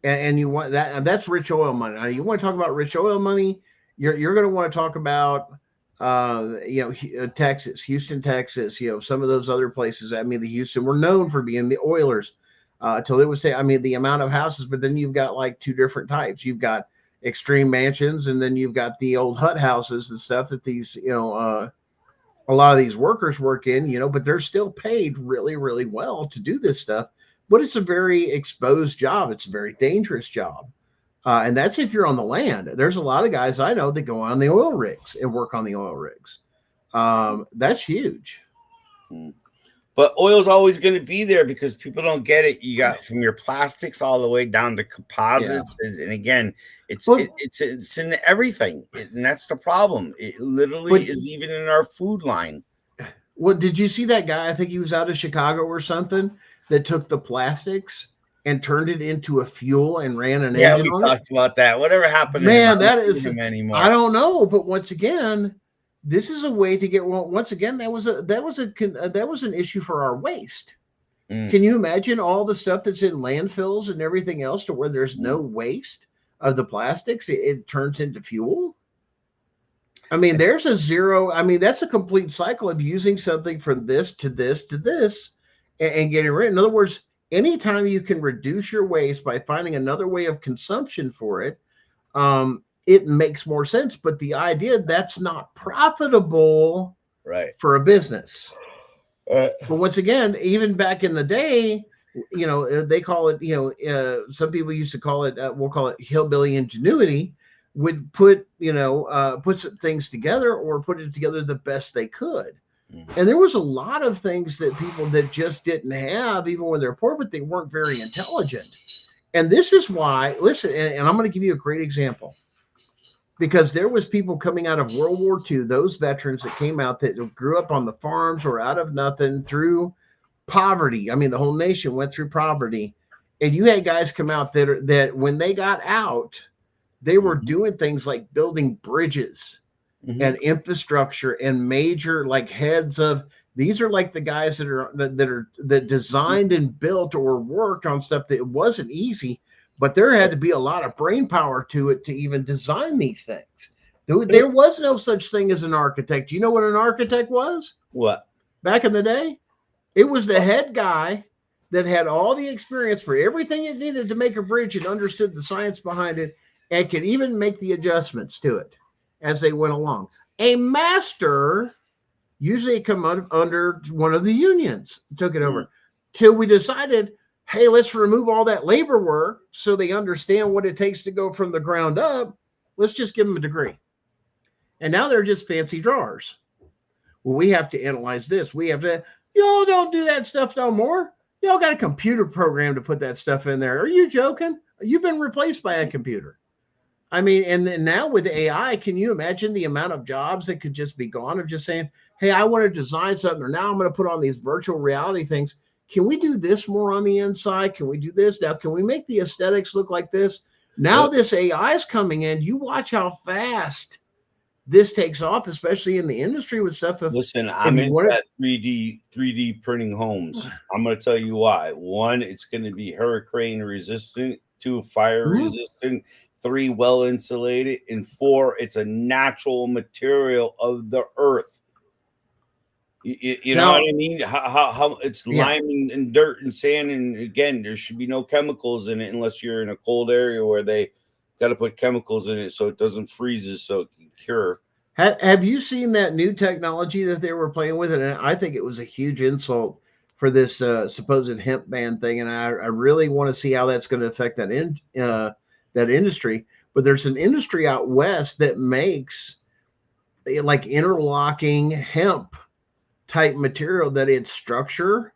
And you want that? And that's rich oil money. Now, you want to talk about rich oil money? You're going to want to talk about. Texas, Houston, Texas, some of those other places. I mean, the Houston were known for being the Oilers till it was, the amount of houses, but then you've got like two different types. You've got extreme mansions, and then you've got the old hut houses and stuff that these, a lot of these workers work in, but they're still paid really, really well to do this stuff. But it's a very exposed job. It's a very dangerous job. And that's if you're on the land. There's a lot of guys I know that go on the oil rigs and work on the oil rigs. That's huge. But oil's always going to be there because people don't get it. You got from your plastics all the way down to composites, and again, it's in everything, and that's the problem. It literally is even in our food line. Well, did you see that guy? I think he was out of Chicago or something that took the plastics and turned it into a fuel and ran an engine. Yeah, we talked about that. Whatever happened? Man, that is anymore. I don't know, but once again. This is a way to get. Well, once again, that was an issue for our waste. Can you imagine all the stuff that's in landfills and everything else to where there's no waste of the plastics? It turns into fuel. I mean, there's a zero. I mean, that's a complete cycle of using something from this to this to this and getting rid. In other words, anytime you can reduce your waste by finding another way of consumption for it, it makes more sense. But the idea that's not profitable for a business. But once again, even back in the day, they call it, some people used to call it, we'll call it hillbilly ingenuity, would put things together or put it together the best they could. And there was a lot of things that people that just didn't have, even when they're poor, but they weren't very intelligent. And this is why, listen, and I'm going to give you a great example. Because there was people coming out of World War II, those veterans that came out that grew up on the farms or out of nothing through poverty. I mean, the whole nation went through poverty. And you had guys come out that when they got out, they were doing things like building bridges and infrastructure and major like heads of, these are like the guys that designed and built or worked on stuff that it wasn't easy. But there had to be a lot of brain power to it to even design these things. There was no such thing as an architect. Do you know what an architect was? What? Back in the day? It was the head guy that had all the experience for everything it needed to make a bridge and understood the science behind it and could even make the adjustments to it as they went along. A master usually come under one of the unions, took it over, till we decided, hey, let's remove all that labor work so they understand what it takes to go from the ground up. Let's just give them a degree. And now they're just fancy drawers. Well, we have to analyze this. We have to, y'all don't do that stuff no more. Y'all got a computer program to put that stuff in there. Are you joking? You've been replaced by a computer. I mean, and then now with AI, can you imagine the amount of jobs that could just be gone of just saying, hey, I want to design something, or now I'm going to put on these virtual reality things. Can we do this more on the inside? Can we do this? Now, can we make the aesthetics look like this? Now this AI is coming in. You watch how fast this takes off, especially in the industry with stuff. Listen, I'm into that 3D printing homes. I'm going to tell you why. 1, it's going to be hurricane resistant. 2, fire resistant. 3, well insulated. And 4, it's a natural material of the earth. You know what I mean? How it's lime and dirt and sand, and again, there should be no chemicals in it unless you're in a cold area where they got to put chemicals in it so it doesn't freeze, so it can cure. Have you seen that new technology that they were playing with? And I think it was a huge insult for this supposed hemp ban thing, and I really want to see how that's going to affect that industry. But there's an industry out west that makes like interlocking hemp type material that it's structure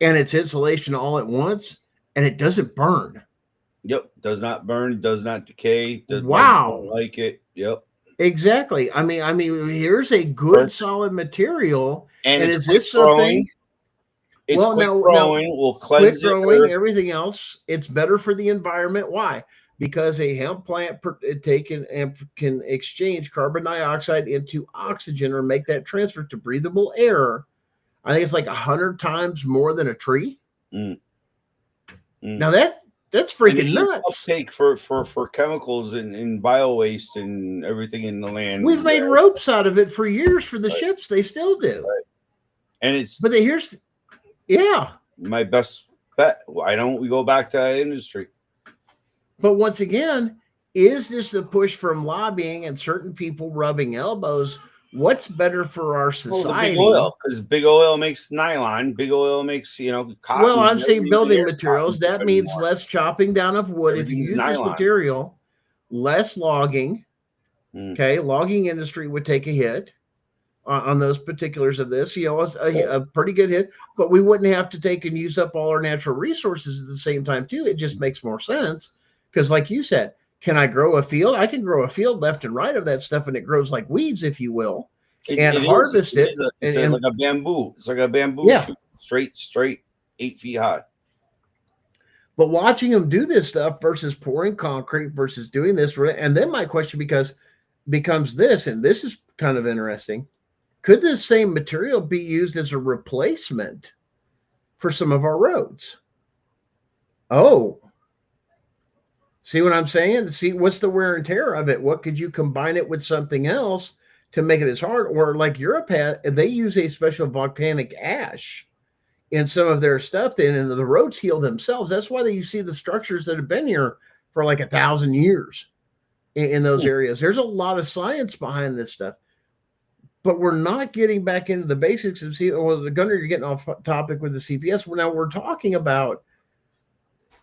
and it's insulation all at once, and it doesn't burn. Yep, does not burn, does not decay. Wow, like it. Yep, exactly. I mean, here's a good solid material, and is this something? It's quick growing. Will cleanse quick growing. Everything else, it's better for the environment. Why? Because a hemp plant can exchange carbon dioxide into oxygen or make that transfer to breathable air. I think it's like 100 times more than a tree. Now that's freaking nuts. Uptake for chemicals and bio waste and everything in the land. We've made ropes out of it for years for the ships. They still do. Right. And it's my best bet. Why don't we go back to that industry? But once again, is this a push from lobbying and certain people rubbing elbows? What's better for our society? Big oil, because big oil makes nylon. Big oil makes, cotton. Well, I'm saying building materials. That means less chopping down of wood. If you use this material, less logging. Okay, logging industry would take a hit. on those particulars of this, a pretty good hit, but we wouldn't have to take and use up all our natural resources at the same time too. It just makes more sense because, like you said, can I grow a field? I can grow a field left and right of that stuff, and it grows like weeds, if you will, and harvest it. It's like a bamboo. It's like a bamboo shoot, straight 8 feet high. But watching them do this stuff versus pouring concrete versus doing this, and then my question becomes this, and this is kind of interesting. Could this same material be used as a replacement for some of our roads? Oh, see what I'm saying? See, what's the wear and tear of it? What could you combine it with something else to make it as hard? Or like Europe had, they use a special volcanic ash in some of their stuff, then, and the roads heal themselves. That's why you see the structures that have been here for like 1,000 years in those areas. There's a lot of science behind this stuff. But we're not getting back into the basics of the Gunner, you're getting off topic with the CPS. Now we're talking about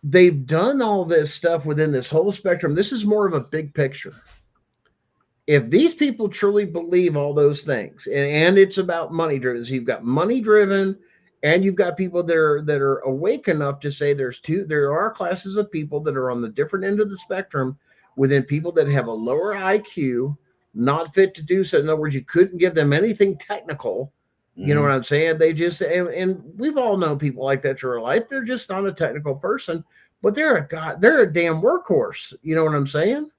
they've done all this stuff within this whole spectrum. This is more of a big picture. If these people truly believe all those things, and it's about money driven, so you've got money driven, and you've got people that are awake enough to say there are classes of people that are on the different end of the spectrum within people that have a lower IQ, not fit to do so. In other words, you couldn't give them anything technical. You know what I'm saying? They just, and we've all known people like that through our life. They're just not a technical person, but they're a damn workhorse. You know what I'm saying?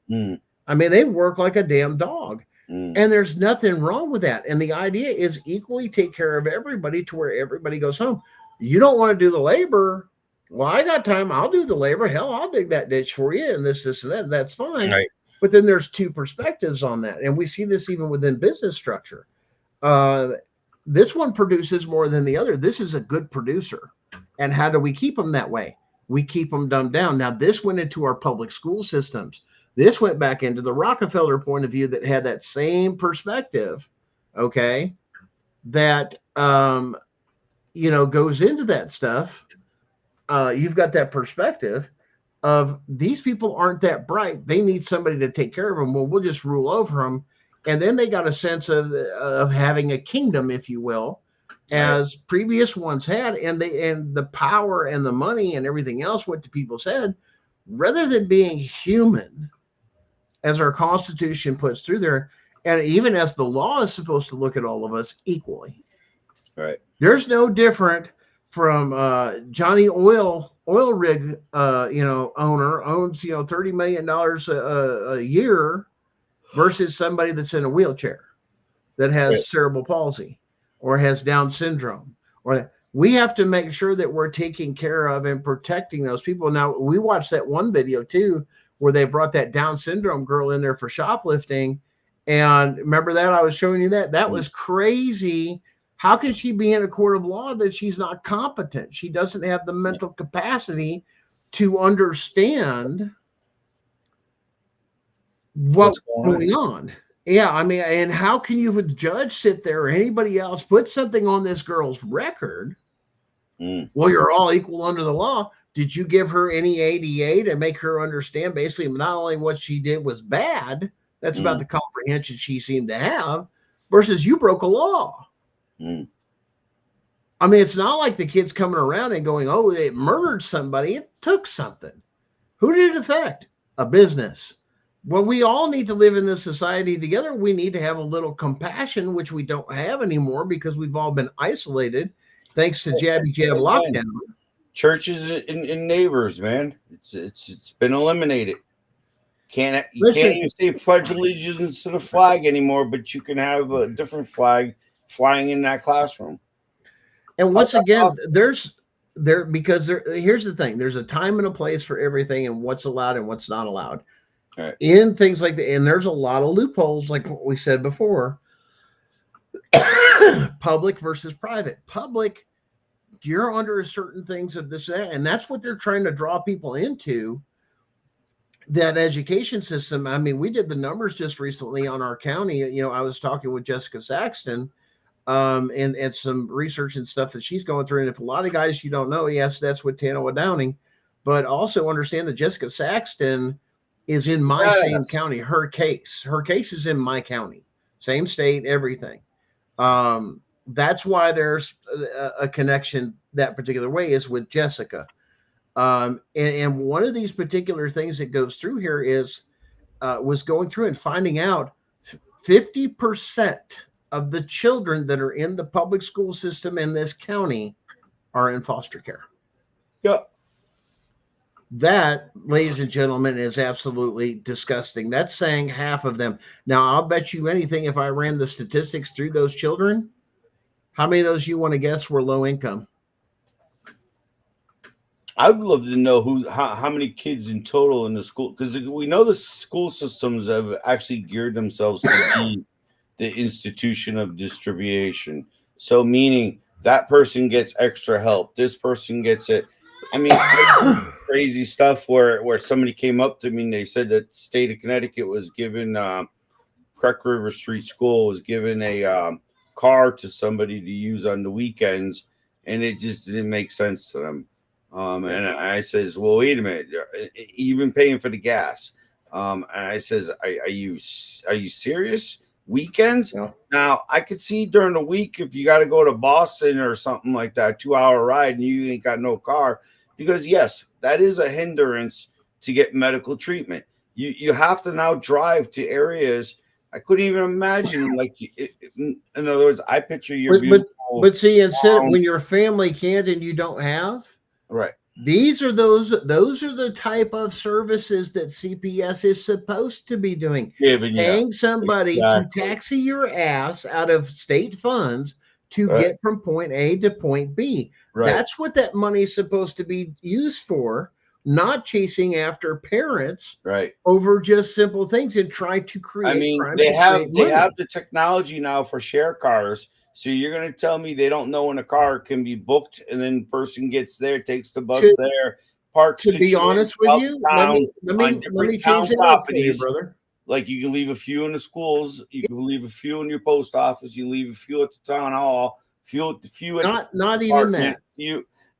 I mean, they work like a damn dog, and there's nothing wrong with that. And the idea is equally take care of everybody to where everybody goes home. You don't want to do the labor. Well, I got time. I'll do the labor. Hell, I'll dig that ditch for you and this and that. That's fine. Right. But then there's two perspectives on that. And we see this even within business structure. This one produces more than the other. This is a good producer. And how do we keep them that way? We keep them dumbed down. Now, this went into our public school systems. This went back into the Rockefeller point of view that had that same perspective, okay, that, goes into that stuff. You've got that perspective of these people aren't that bright. They need somebody to take care of them. Well, we'll just rule over them. And then they got a sense of having a kingdom, if you will, as previous ones had. And the power and the money and everything else went to people's head rather than being human, as our Constitution puts through there. And even as the law is supposed to look at all of us equally. Right. There's no different from Johnny oil rig, owner owns, $30 million a year versus somebody that's in a wheelchair that has cerebral palsy or has Down syndrome. Or we have to make sure that we're taking care of and protecting those people. Now, we watched that one video too, where they brought that Down syndrome girl in there for shoplifting. And remember that? I was showing you that. That was crazy. How can she be in a court of law that she's not competent? She doesn't have the mental capacity to understand what's going on. Yeah, I mean, and how can you, with the judge, sit there or anybody else put something on this girl's record? Well, you're all equal under the law. Did you give her any ADA to make her understand basically not only what she did was bad, that's about the comprehension she seemed to have, versus you broke a law. I mean, it's not like the kid's coming around and going, oh, they murdered somebody. It took something. Who did it affect? A business. Well, we all need to live in this society together. We need to have a little compassion, which we don't have anymore because we've all been isolated thanks to jab lockdown. Churches and neighbors, man. It's been eliminated. You can't even say pledge allegiance to the flag anymore, but you can have a different flag flying in that classroom. And once again, here's the thing. There's a time and a place for everything and what's allowed and what's not allowed. Right. In things like that. And there's a lot of loopholes, like what we said before. Public versus private. Public, you're under certain things of this, and that's what they're trying to draw people into. That education system. I mean, we did the numbers just recently on our county. I was talking with Jessica Saxton, and some research and stuff that she's going through. And if a lot of guys you don't know, yes, that's with Tanoa Downing, but also understand that Jessica Saxton is in my same county. Her case is in my county, same state, everything. That's why there's a connection that particular way is with Jessica. And one of these particular things that goes through here is was going through and finding out 50% of the children that are in the public school system in this county are in foster care. Yeah. That, ladies and gentlemen, is absolutely disgusting. That's saying half of them. Now, I'll bet you anything if I ran the statistics through those children, how many of those you want to guess were low income? I would love to know how many kids in total in the school, because we know the school systems have actually geared themselves to be the institution of distribution. So meaning that person gets extra help, this person gets it. I mean, crazy stuff where somebody came up to me and they said that the state of Connecticut was given Creek River Street School was given a car to somebody to use on the weekends, and it just didn't make sense to them. And I says, well, wait a minute, even paying for the gas. And I says, are you serious? Weekends? No. Now I could see during the week if you got to go to Boston or something like that, 2-hour ride, and you ain't got no car, because yes, that is a hindrance to get medical treatment. You have to now drive to areas. I couldn't even imagine. Like, in other words, I picture your beautiful. But see, instead of when your family can't and you don't have, right. Those are the type of services that CPS is supposed to be doing. Paying somebody to taxi your ass out of state funds to get from point A to point B. Right. That's what that money is supposed to be used for, not chasing after parents over just simple things and try to create. I mean, they have the technology now for share cars. So you're going to tell me they don't know when a car can be booked, and then the person gets there, takes the bus there, parks. To be honest with you, let me change it up for you, brother. Like, you can leave a few in the schools, you can leave a few in your post office, you leave a few at the town hall, few at not even that.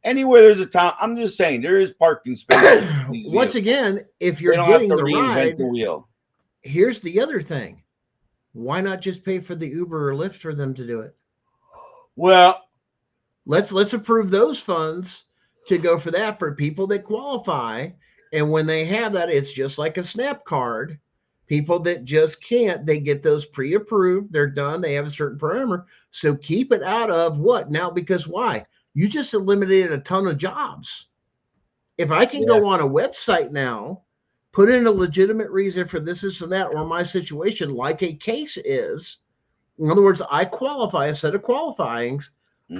Anywhere there's a town. I'm just saying there is parking space. Once again, if you're getting the ride, the wheel. Here's the other thing: why not just pay for the Uber or Lyft for them to do it? Well, let's approve those funds to go for that for people that qualify. And when they have that, it's just like a SNAP card. People that just can't, they get those pre-approved. They're done. They have a certain parameter. So keep it out of what now? Because why? You just eliminated a ton of jobs. If I can go on a website now, put in a legitimate reason for this and that, or my situation, like a case is. In other words, I qualify a set of qualifyings.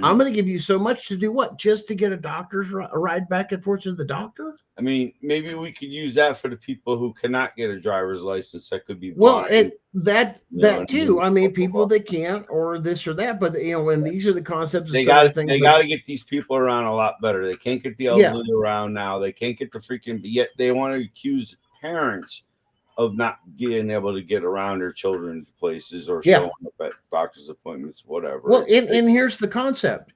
I'm going to give you so much to do what? Just to get a doctor's ride back and forth to the doctor? I mean, maybe we could use that for the people who cannot get a driver's license. That could be that too. I mean, people that can't, or this or that. But and these are the concepts. They got to get these people around a lot better. They can't get the elderly around now. They can't get the freaking. Yet they want to accuse parents of not being able to get around their children to places or showing up at doctor's appointments, whatever. Well, and here's the concept.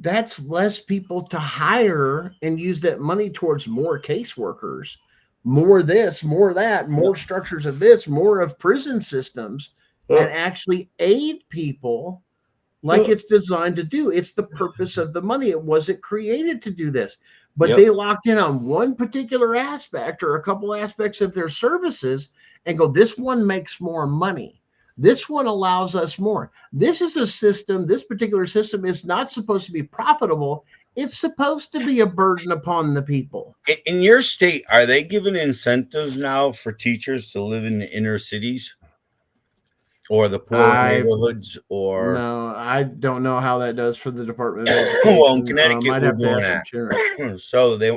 That's less people to hire and use that money towards more caseworkers, more this, more that, more structures of this, more of prison systems, and actually aid people like it's designed to do. It's the purpose of the money. It wasn't created to do this. But they locked in on one particular aspect or a couple aspects of their services and go, this one makes more money. This one allows us more. This is a system. This particular system is not supposed to be profitable. It's supposed to be a burden upon the people. In your state, are they giving incentives now for teachers to live in the inner cities? Or the poor neighborhoods, or no, I don't know how that does for the Department of Education. Well, in Connecticut, we're doing that. So they,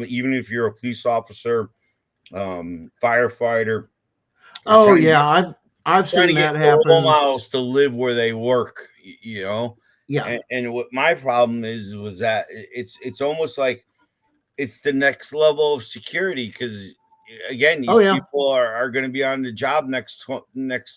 even if you're a police officer, firefighter. Oh yeah, I've seen that happen. Miles to live where they work, Yeah. And what my problem was that it's almost like it's the next level of security, because again, these people are going to be on the job next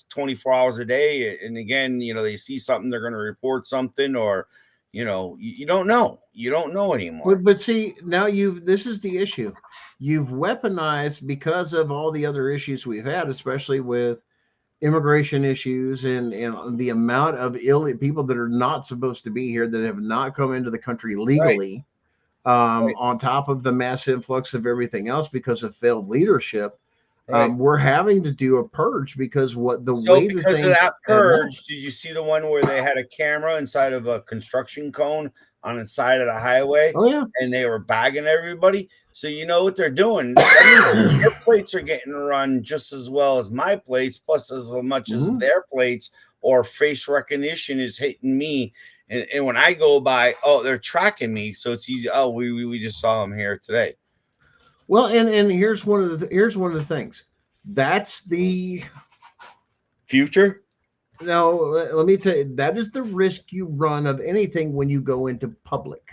24 hours a day. And again, they see something, they're going to report something, or, you don't know. You don't know anymore. But see, now this is the issue. You've weaponized, because of all the other issues we've had, especially with, immigration issues and the amount of people that are not supposed to be here that have not come into the country legally, on top of the mass influx of everything else because of failed leadership. We're having to do a purge because because of that purge, did you see the one where they had a camera inside of a construction cone on the side of the highway? Oh yeah, and they were bagging everybody. So you know what they're doing. That means your plates are getting run just as well as my plates, plus as much as their plates, or face recognition is hitting me. And when I go by, oh, they're tracking me, so it's easy. Oh, we just saw them here today. Well, and here's one of the things. That's the future. No, let me tell you, that is the risk you run of anything when you go into public.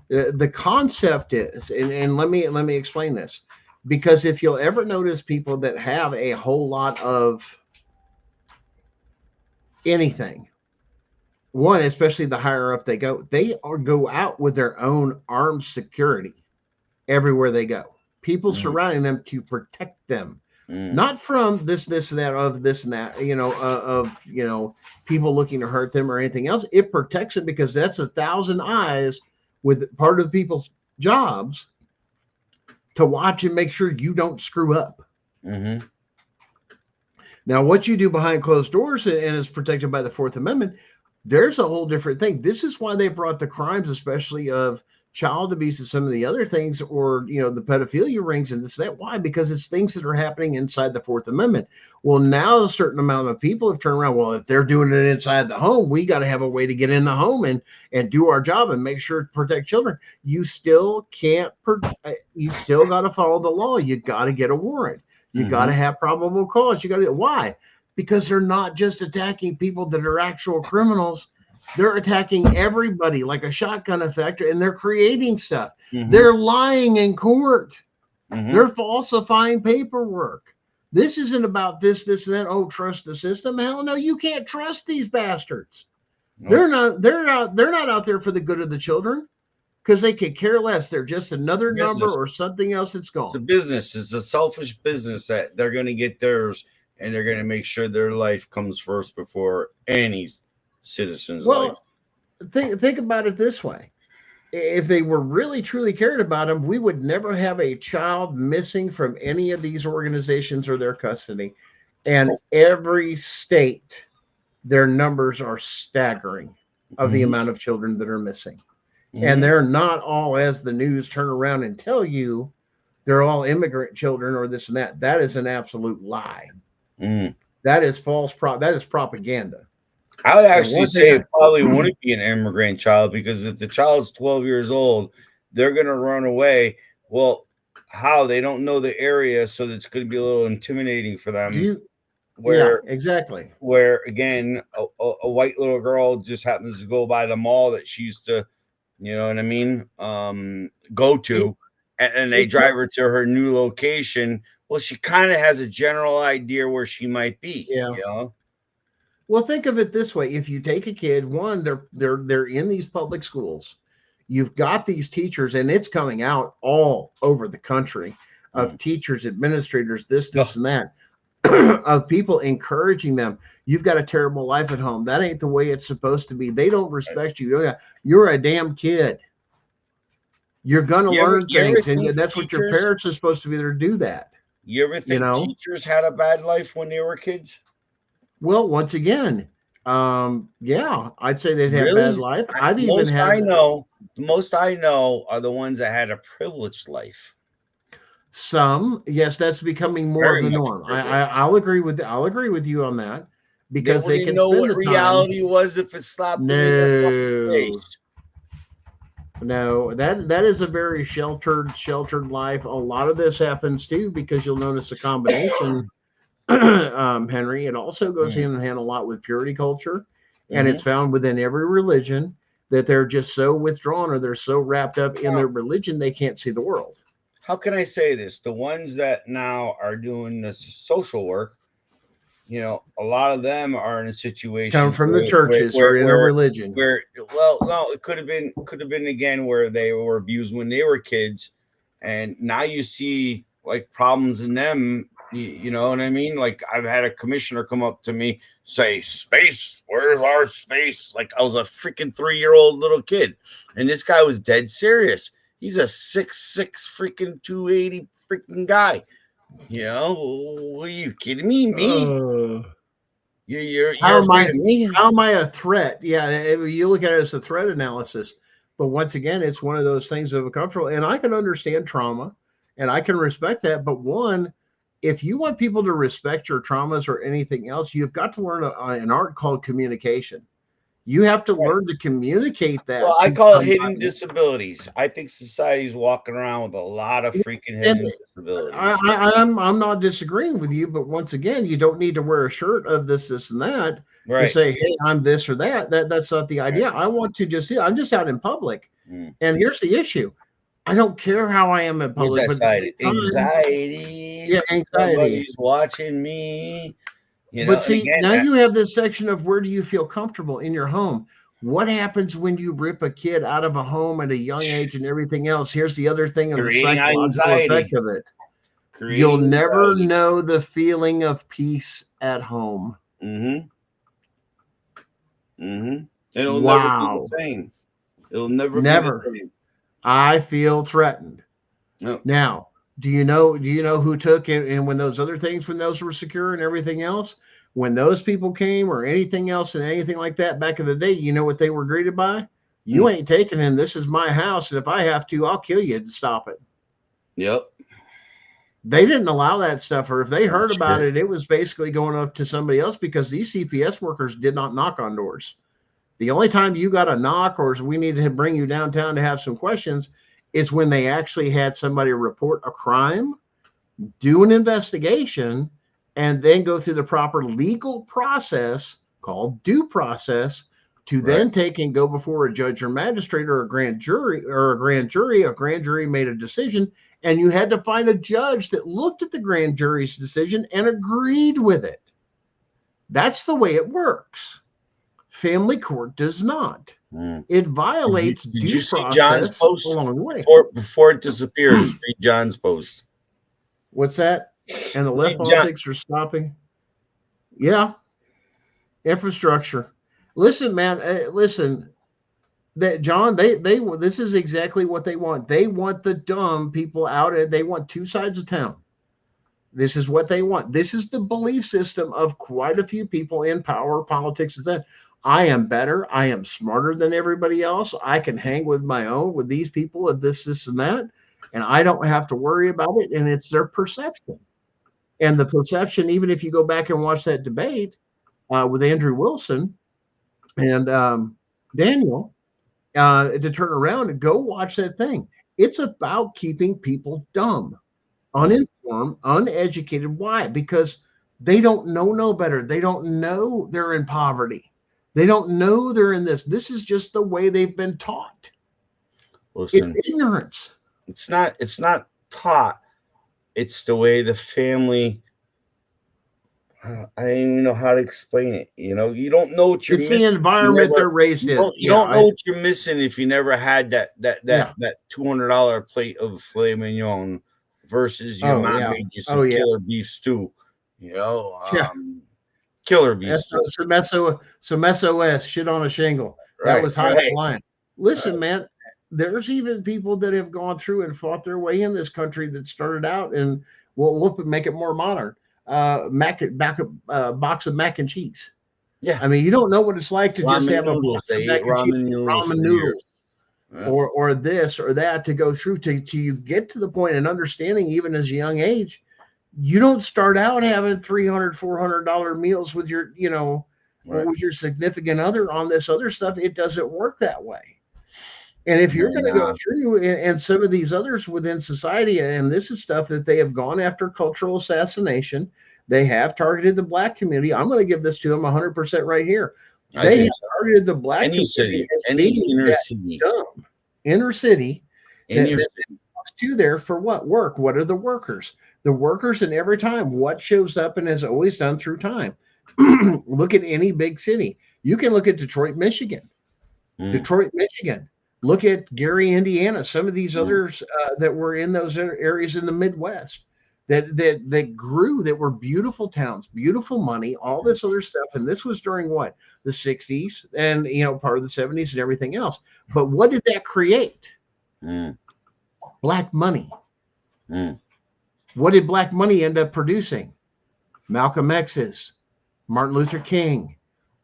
The concept is, and let me explain this, because if you'll ever notice people that have a whole lot of anything, one, especially the higher up they go out with their own armed security everywhere they go. People surrounding them to protect them, not from this and that, of this and that, of people looking to hurt them or anything else. It protects them because that's 1,000 eyes with part of the people's jobs to watch and make sure you don't screw up. Now, what you do behind closed doors and is protected by the Fourth Amendment, there's a whole different thing. This is why they brought the crimes, especially of child abuse and some of the other things, or the pedophilia rings and this and that. Why? Because it's things that are happening inside the Fourth Amendment. Well, now a certain amount of people have turned around. Well, if they're doing it inside the home, we got to have a way to get in the home and do our job and make sure to protect children. You still can't. You still got to follow the law. You got to get a warrant. You got to have probable cause. You got to. Why? Because they're not just attacking people that are actual criminals. They're attacking everybody like a shotgun effect, and they're creating stuff. They're lying in court. They're falsifying paperwork. This isn't about this and that. Oh, trust the system. Hell no, you can't trust these bastards. Nope. They're not out there for the good of the children, because they could care less. They're just another number or something else that's gone. It's a business. It's a selfish business that they're going to get theirs, and they're going to make sure their life comes first before any citizen's life. Think about it this way. If they were really truly cared about them, we would never have a child missing from any of these organizations or their custody. And every state, their numbers are staggering of the amount of children that are missing. And they're not all, as the news turn around and tell you, they're all immigrant children or this and that. That is an absolute lie. That is false. That is propaganda. I would actually say it probably wouldn't be an immigrant child, because if the child's 12 years old, they're going to run away. Well, how? They don't know the area, so it's going to be a little intimidating for them. Exactly. Where, again, a white little girl just happens to go by the mall that she used to, go to, and they drive her to her new location. Well, she kind of has a general idea where she might be. Well, think of it this way. If you take a kid, one, they're in these public schools. You've got these teachers, and it's coming out all over the country, of teachers, administrators, this and that, of people encouraging them. You've got a terrible life at home. That ain't the way it's supposed to be. They don't respect you. You're a damn kid. You're going to learn things, and that's what your parents are supposed to be there to do that. You ever think teachers had a bad life when they were kids? Well, once again, I'd say they'd have bad life. The most I know are the ones that had a privileged life. Some, yes, that's becoming more of the norm. I'll agree with you on that, because they can know spend what the reality time. Was if it slapped them in the face. No, that is a very sheltered life. A lot of this happens too, because you'll notice a combination. Henry, it also goes hand in hand a lot with purity culture, and it's found within every religion, that they're just so withdrawn, or they're so wrapped up in their religion they can't see the world. How can I say this? The ones that now are doing the social work, a lot of them are in a situation come from the churches or in a religion it could have been again where they were abused when they were kids, and now you see like problems in them, You know what I mean? Like I've had a commissioner come up to me, say, "Space, where's our space?" Like I was a freaking 3-year-old little kid, and this guy was dead serious. He's a 6'6" freaking 280 freaking guy. You know, are you kidding me? You're afraid of me? How am I a threat? Yeah, you look at it as a threat analysis, but once again, it's one of those things of a comfortable. And I can understand trauma, and I can respect that. But one, if you want people to respect your traumas or anything else, you've got to learn an art called communication. You have to learn to communicate that. Well, I call it hidden disabilities. I think society's walking around with a lot of freaking hidden disabilities. I'm not disagreeing with you, but once again, you don't need to wear a shirt of this, and that, and say, "Hey, I'm this or that." That's not the idea. I want to I'm just out in public, and here's the issue: I don't care how I am in public. Anxiety. Yeah, anxiety. Somebody's watching me. You know, but see, now you have this section of where do you feel comfortable in your home? What happens when you rip a kid out of a home at a young age and everything else? Here's the other thing of the psychological effect of it. You'll never know the feeling of peace at home. It'll never be the same. It'll never be the same. I feel threatened. No. Now, do you know who took it? And when those other things, when those were secure and everything else, when those people came or anything else and anything like that back in the day, you know what they were greeted by? You ain't taking in. This is my house. And if I have to, I'll kill you to stop it. Yep. They didn't allow that stuff. Or if they heard about it, it was basically going up to somebody else because these CPS workers did not knock on doors. The only time you got a knock or we need to bring you downtown to have some questions is when they actually had somebody report a crime, do an investigation, and then go through the proper legal process called due process to then take and go before a judge or magistrate or a grand jury. A grand jury made a decision, and you had to find a judge that looked at the grand jury's decision and agreed with it. That's the way it works. Family court does not. It violates did due you see process John's post along the way. Before it disappears? Read John's post. What's that? And the left politics are stopping. Yeah. Infrastructure. Listen, man. Listen. That John, they this is exactly what they want. They want the dumb people out, and they want two sides of town. This is what they want. This is the belief system of quite a few people in power, politics, and that. I am better. I am smarter than everybody else. I can hang with my own, with these people of this, and that, and I don't have to worry about it. And it's their perception. And the perception, even if you go back and watch that debate with Andrew Wilson and Daniel, to turn around and go watch that thing. It's about keeping people dumb, uninformed, uneducated. Why? Because they don't know no better. They don't know they're in poverty. They don't know they're in this. This is just the way they've been taught. Listen, it's ignorance. It's not taught. It's the way the family. I don't even know how to explain it. You know, you don't know what you're missing. It's the environment they're raised in. You don't know what you're missing if you never had that $200 plate of filet mignon versus your mom made you some killer beef stew. You know, killer beef stew. Some SOS shit on a shingle. That was high line. Listen, man. There's even people that have gone through and fought their way in this country that started out, and we'll make it more modern. Box of mac and cheese. Yeah, I mean, you don't know what it's like to just have a box of mac and cheese, ramen noodles, or this or that to go through to you get to the point and understanding, even as a young age, you don't start out having $300-$400 meals with your, with your significant other on this other stuff. It doesn't work that way. And if you're going to go through and some of these others within society, and this is stuff that they have gone after cultural assassination, they have targeted the black community. I'm going to give this to them 100% right here. They have targeted the black community as being inner city. To there for what? Work. What are the workers? The workers, and every time what shows up and has always done through time. Look at any big city. You can look at Detroit, Michigan. Look at Gary, Indiana, some of these others that were in those areas in the Midwest. that grew, that were beautiful towns, beautiful money, all this other stuff. And this was during what? The 60s and, part of the 70s and everything else. But what did that create? Black money. What did black money end up producing? Malcolm X's, Martin Luther King,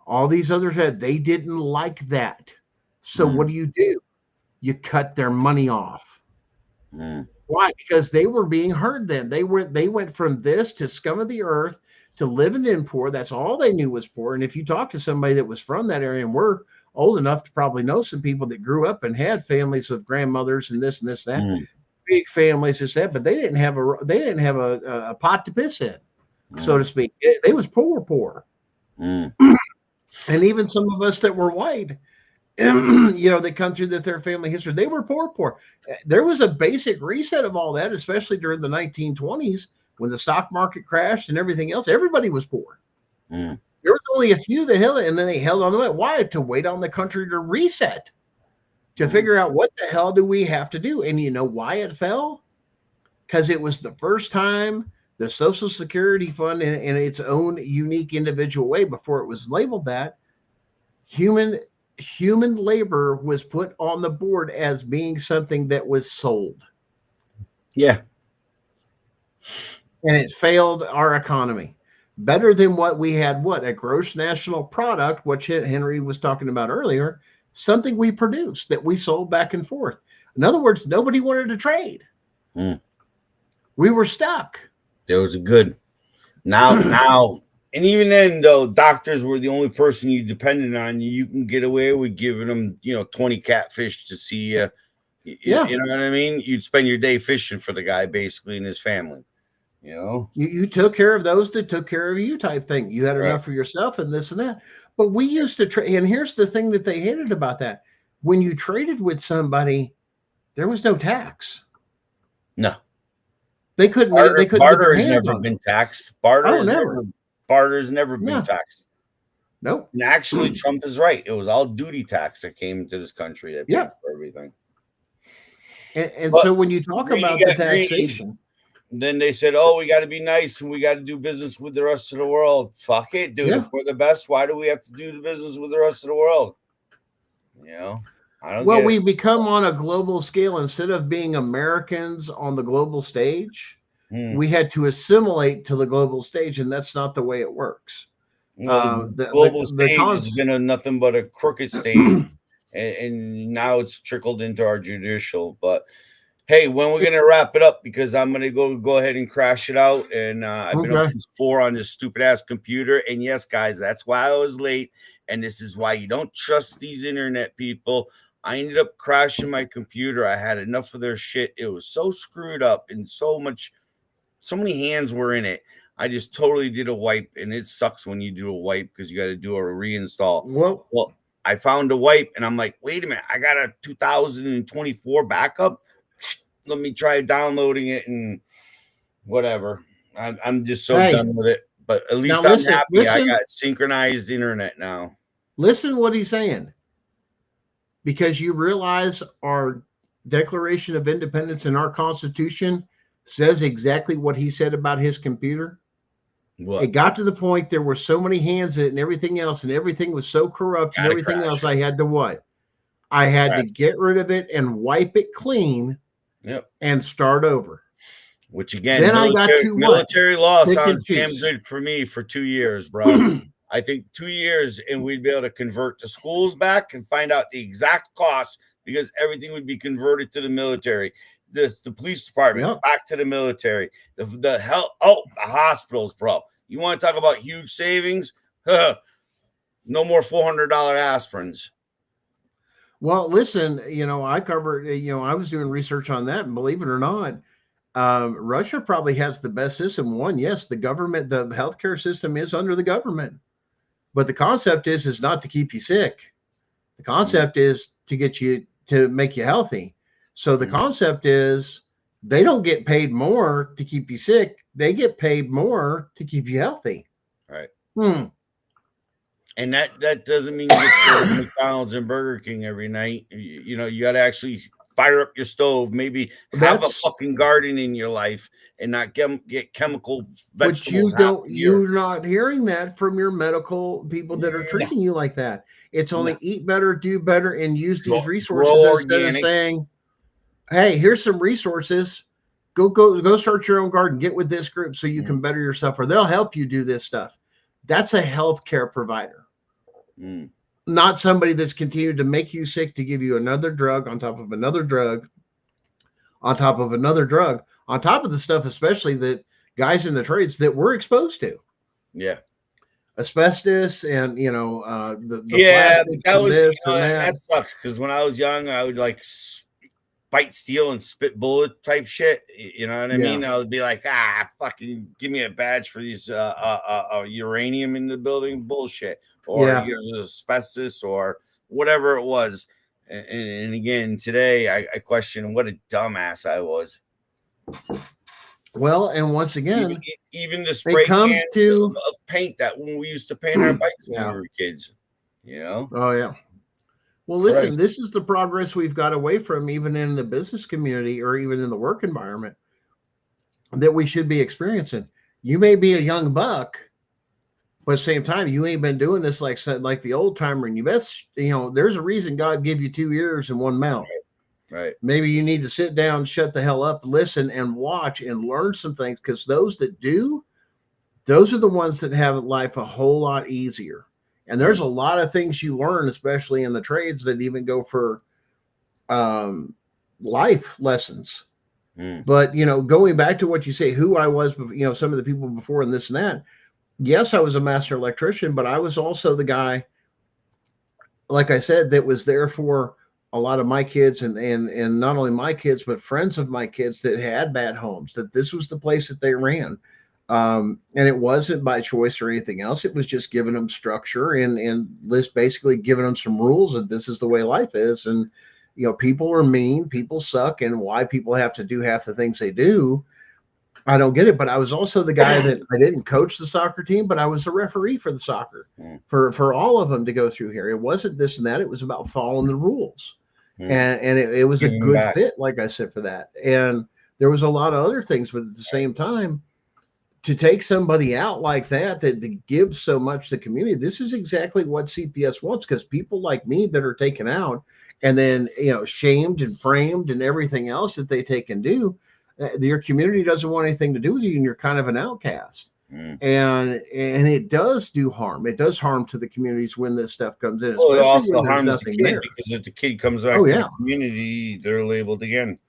all these others, they didn't like that. So what do? You cut their money off. Why? Because they were being heard then. They went from this to scum of the earth to living in poor. That's all they knew was poor. And if you talk to somebody that was from that area, and we're old enough to probably know some people that grew up and had families with grandmothers and this, that, big families, this, that, but they didn't have a pot to piss in, so to speak. They was poor. And even some of us that were white, they come through their family history, they were poor. There was a basic reset of all that, especially during the 1920s when the stock market crashed and everything else. Everybody was poor. There was only a few that held it, and then they held on to it. Why? To wait on the country to reset, to figure out what the hell do we have to do. And you know why it fell? Because it was the first time the Social Security Fund, in its own unique individual way, before it was labeled that, human labor was put on the board as being something that was sold. Yeah. And it failed our economy. Better than what we had, a gross national product, which Henry was talking about earlier, something we produced that we sold back and forth. In other words, nobody wanted to trade. We were stuck. There was a good now. And even then, though, doctors were the only person you depended on. You can get away with giving them, 20 catfish to see you. You know what I mean? You'd spend your day fishing for the guy, basically, and his family. You took care of those that took care of you, type thing. You had enough for yourself and this and that. But we used to trade. And here's the thing that they hated about that: when you traded with somebody, there was no tax. No, they couldn't. Barter has never been taxed. Barter has never been taxed. Nope. And actually, Trump is right. It was all duty tax that came into this country that paid for everything. And so when you talk about the taxation, then they said, "Oh, we got to be nice and we got to do business with the rest of the world." Fuck it, dude. If we're the best, why do we have to do the business with the rest of the world? I don't. Well, we become on a global scale instead of being Americans on the global stage. We had to assimilate to the global stage, and that's not the way it works. The global stage has been nothing but a crooked stage, and now it's trickled into our judicial. But hey, when we're going to wrap it up, because I'm going to go ahead and crash it out, and I've been up since 4 on this stupid ass computer. And yes, guys, that's why I was late, and this is why you don't trust these internet people. I ended up crashing my computer. I had enough of their shit. It was so screwed up, and so many hands were in it. I just totally did a wipe, and it sucks when you do a wipe because you got to do a reinstall. Well, I found a wipe, and I'm like, wait a minute, I got a 2024 backup. Let me try downloading it and whatever. I'm just so done with it. But at least I'm happy. I got synchronized internet now. Listen what he's saying. Because you realize our Declaration of Independence and our Constitution says exactly what he said about his computer. What? It got to the point there were so many hands in it and everything else, and everything was so corrupt and everything else. I had to what? I had to get rid of it and wipe it clean. And start over. Which again, then military law sounds damn good for me for 2 years, bro. I think 2 years and we'd be able to convert the schools back and find out the exact cost, because everything would be converted to the military. The police department back to the military. The hospitals, bro. You want to talk about huge savings? No more $400 aspirins. Well, listen, I covered, I was doing research on that, and believe it or not, Russia probably has the best system. Yes, the government, the healthcare system is under the government, but the concept is not to keep you sick. The concept is to make you healthy. So the concept is they don't get paid more to keep you sick. They get paid more to keep you healthy. Right. And that doesn't mean you get McDonald's and Burger King every night. You got to actually fire up your stove, maybe have a fucking garden in your life, and not get chemical vegetables. But you're not hearing that from your medical people that are treating you like that. It's only eat better, do better, and use these resources instead of saying, hey, here's some resources. Go start your own garden. Get with this group so you can better yourself, or they'll help you do this stuff. That's a healthcare provider, not somebody that's continued to make you sick to give you another drug on top of another drug on top of another drug on top of the stuff, especially that guys in the trades that we're exposed to. Yeah. Asbestos and the that sucks, because when I was young I would like bite steel and spit bullet type shit, you know what I mean? I would be like, fucking give me a badge for these uranium in the building bullshit, or asbestos or whatever it was. And again, today I question what a dumbass I was. Well, and once again, even the spray cans of paint that when we used to paint our bikes when we were kids, Oh yeah. Well, listen, this is the progress we've got away from, even in the business community or even in the work environment, that we should be experiencing. You may be a young buck, but at the same time, you ain't been doing this like the old timer, and there's a reason God gave you 2 ears and 1 mouth. Right. Maybe you need to sit down, shut the hell up, listen and watch and learn some things, because those that do, those are the ones that have life a whole lot easier. And there's a lot of things you learn, especially in the trades, that even go for life lessons. But, going back to what you say, who I was, some of the people before and this and that. Yes, I was a master electrician, but I was also the guy, like I said, that was there for a lot of my kids and not only my kids, but friends of my kids that had bad homes, that this was the place that they ran. And it wasn't by choice or anything else. It was just giving them structure and basically giving them some rules that this is the way life is. And, people are mean, people suck, and why people have to do half the things they do, I don't get it. But I was also the guy that I didn't coach the soccer team, but I was a referee for the soccer for all of them to go through here. It wasn't this and that. It was about following the rules. And it was a good fit, like I said, for that. And there was a lot of other things, but at the same time, to take somebody out like that gives so much to the community, this is exactly what CPS wants, because people like me that are taken out and then, shamed and framed and everything else that they take and do, your community doesn't want anything to do with you, and you're kind of an outcast. And it does do harm. It does harm to the communities when this stuff comes in. Well, it also harms the kid, because if the kid comes back to the community, they're labeled again.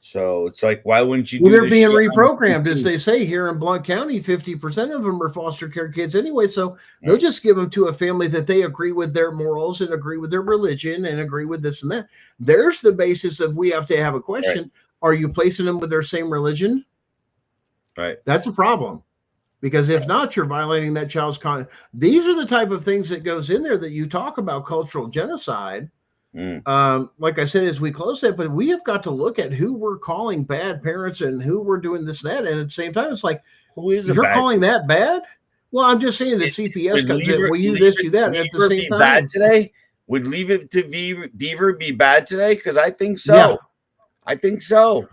So it's like, why wouldn't you do they're being reprogrammed, as they say here in Blount County. 50% of them are foster care kids anyway. So they'll just give them to a family that they agree with their morals and agree with their religion and agree with this and that. There's the basis of, we have to have a question. Right. Are you placing them with their same religion? Right. That's a problem. Because if not, you're violating that child's These are the type of things that goes in there that you talk about cultural genocide. Like I said, as we close that, but we have got to look at who we're calling bad parents and who we're doing this and that. And at the same time, it's like, you're calling that bad? Well, I'm just saying the CPS comes in. Will you this, you that? At the same time, bad today? Would Leave It to Beaver be bad today? Because I think so. Yeah. I think so.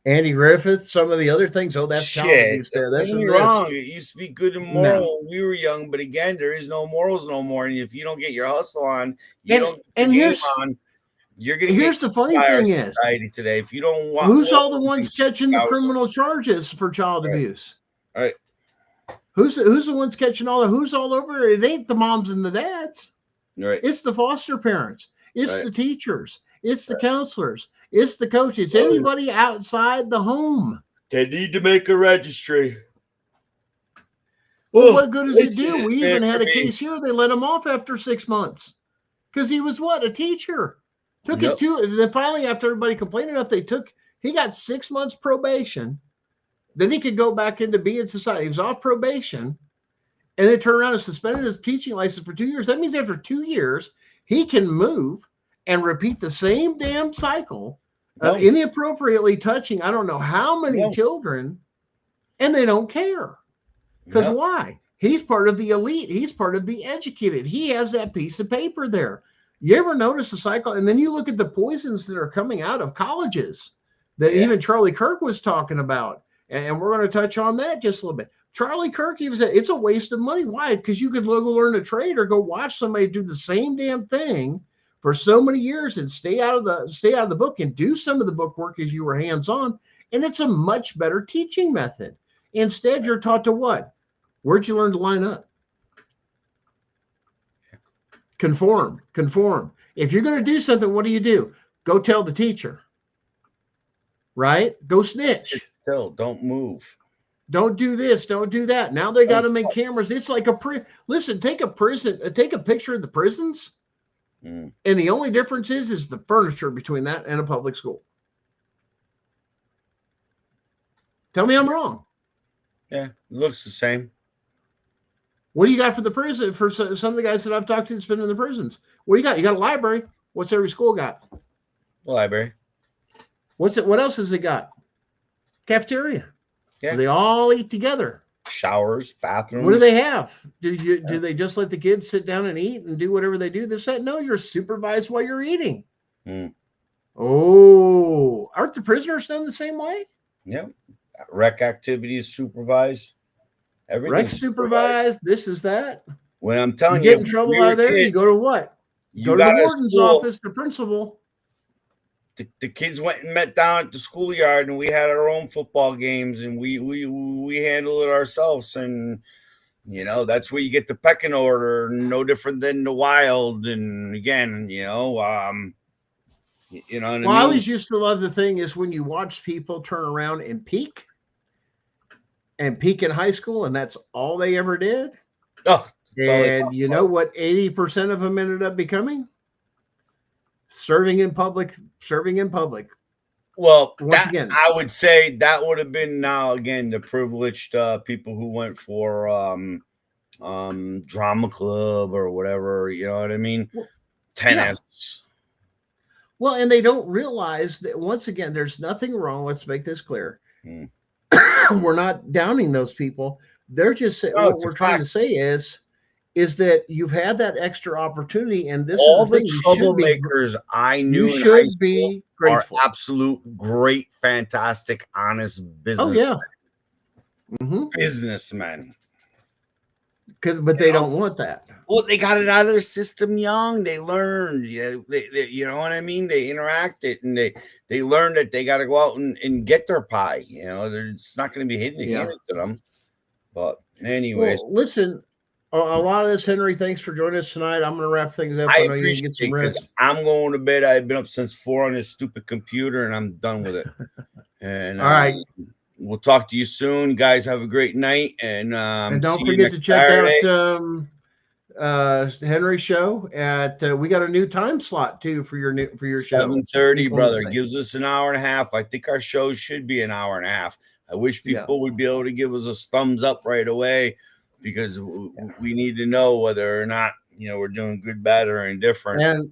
Andy Griffith, some of the other things. Oh, that's child abuse there. That's wrong. It used to be good and moral when we were young, but again, there is no morals no more. And if you don't get your hustle on, you're going to here's the funny thing is society today. If you don't want, who's all the ones catching the criminal charges for child abuse? All right. Who's the ones catching who's all over? It ain't the moms and the dads. Right. It's the foster parents. It's the teachers. It's the counselors. It's the coach. It's anybody outside the home. They need to make a registry. Well, what good does it do? We even had a case here. They let him off after 6 months because he was a teacher. Took his and then finally, after everybody complained enough, he got 6 months probation. Then he could go back into being society. He was off probation, and they turned around and suspended his teaching license for 2 years. That means after 2 years, he can move and repeat the same damn cycle of inappropriately touching I don't know how many children, and they don't care. Because why? He's part of the elite. He's part of the educated. He has that piece of paper there. You ever notice the cycle? And then you look at the poisons that are coming out of colleges that even Charlie Kirk was talking about. And we're going to touch on that just a little bit. Charlie Kirk, he was it's a waste of money. Why? Because you could go learn a trade or go watch somebody do the same damn thing for so many years and stay out of the book and do some of the book work as you were hands-on. And it's a much better teaching method. Instead, you're taught to what? Where'd you learn to line up? Conform. If you're going to do something, what do? Go tell the teacher. Right? Go snitch. Sit still, don't move. Don't do this, don't do that. Now they got them in cameras. It's like listen, take a picture of the prisons. And the only difference is the furniture between that and a public school. Tell me I'm wrong. Yeah, it looks the same. What do you got for the prison? For some of the guys that I've talked to that's been in the prisons, what do you got? You got a library. What's every school got? The library. What else has it got? Cafeteria. Yeah. They all eat together. Showers, bathrooms. What do they have? Do they just let the kids sit down and eat and do whatever they do? No, you're supervised while you're eating. Oh, aren't the prisoners done the same way? Yep. Rec activities supervised. Everything Rec supervised. This is that. When I'm telling you get in trouble out of there, you go to what? Go to the warden's office, the principal. The kids went and met down at the schoolyard, and we had our own football games, and we handled it ourselves. And that's where you get the pecking order, no different than the wild. And again, I always used to love the thing is when you watch people turn around and peak in high school, and that's all they ever did. Oh, and you know what 80% of them ended up becoming? Serving in public. Well, again, I would say that would have been now again the privileged people who went for drama club or whatever. You know what I mean? Tennis. Yeah. Well, and they don't realize that once again, there's nothing wrong. Let's make this clear. We're not downing those people. They're just saying what we're trying to say is that you've had that extra opportunity, and this all is the troublemakers I knew you should be grateful. Are absolute great, fantastic, honest businessmen. Businessmen. But they don't want that. Well, they got it out of their system young. They learned, they you know what I mean? They interacted and they learned that they got to go out and get their pie. It's not going to be handed to them. But anyways. Well, listen, a lot of this, Henry, thanks for joining us tonight. I'm going to wrap things up. I appreciate it because I'm going to bed. I've been up since 4 on this stupid computer, and I'm done with it. And all right. We'll talk to you soon. Guys, have a great night. And don't forget to check out Henry's show at we got a new time slot too for your show. 7:30, brother. Gives us an hour and a half. I think our show should be an hour and a half. I wish people would be able to give us a thumbs up right away, because we need to know whether or not we're doing good, bad, or indifferent.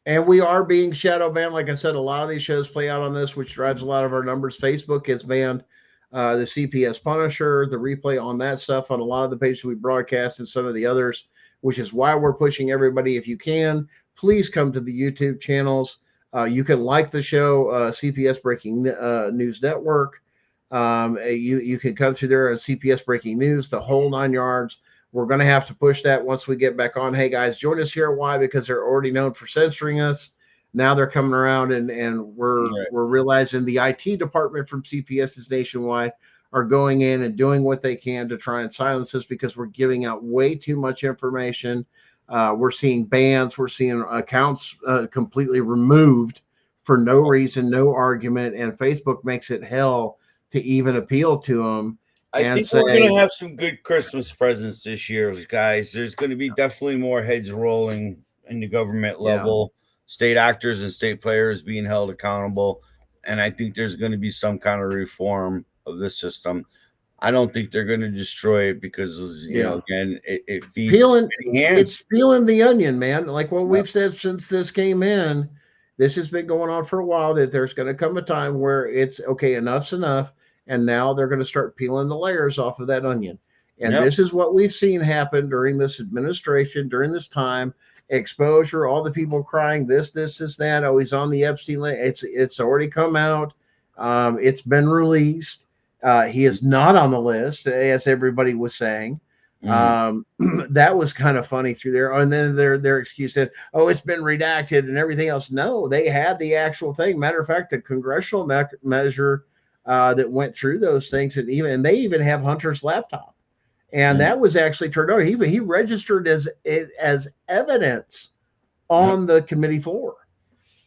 And we are being shadow banned. Like I said, a lot of these shows play out on this, which drives a lot of our numbers. Facebook has banned the CPS Punisher, the replay on that stuff on a lot of the pages we broadcast and some of the others, which is why we're pushing everybody. If you can, please come to the YouTube channels. You can like the show, CPS Breaking News Network. You can come through there on CPS Breaking News, the whole 9 yards. We're going to have to push that once we get back on. Hey, guys, join us here. Why? Because they're already known for censoring us. Now they're coming around, and we're realizing the IT department from CPS's nationwide are going in and doing what they can to try and silence us because we're giving out way too much information. We're seeing bans. We're seeing accounts completely removed for no reason, no argument, and Facebook makes it hell to even appeal to them. I think we're going to have some good Christmas presents this year, guys. There's going to be definitely more heads rolling in the government level, state actors and state players being held accountable. And I think there's going to be some kind of reform of the system. I don't think they're going to destroy it because, again, it feeds it's peeling the onion, man. Like what we've said since this came in, this has been going on for a while, that there's going to come a time where it's okay, enough's enough. And now they're going to start peeling the layers off of that onion. And this is what we've seen happen during this administration, during this time. exposure, all the people crying this, that. Oh, he's on the Epstein list. It's already come out. It's been released. He is not on the list, as everybody was saying. That was kind of funny through there. And then their excuse said, "Oh, it's been redacted and everything else." No, they had the actual thing. Matter of fact, a congressional measure that went through those things, and they even have Hunter's laptop, and that was actually turned over. He registered as evidence on the committee floor.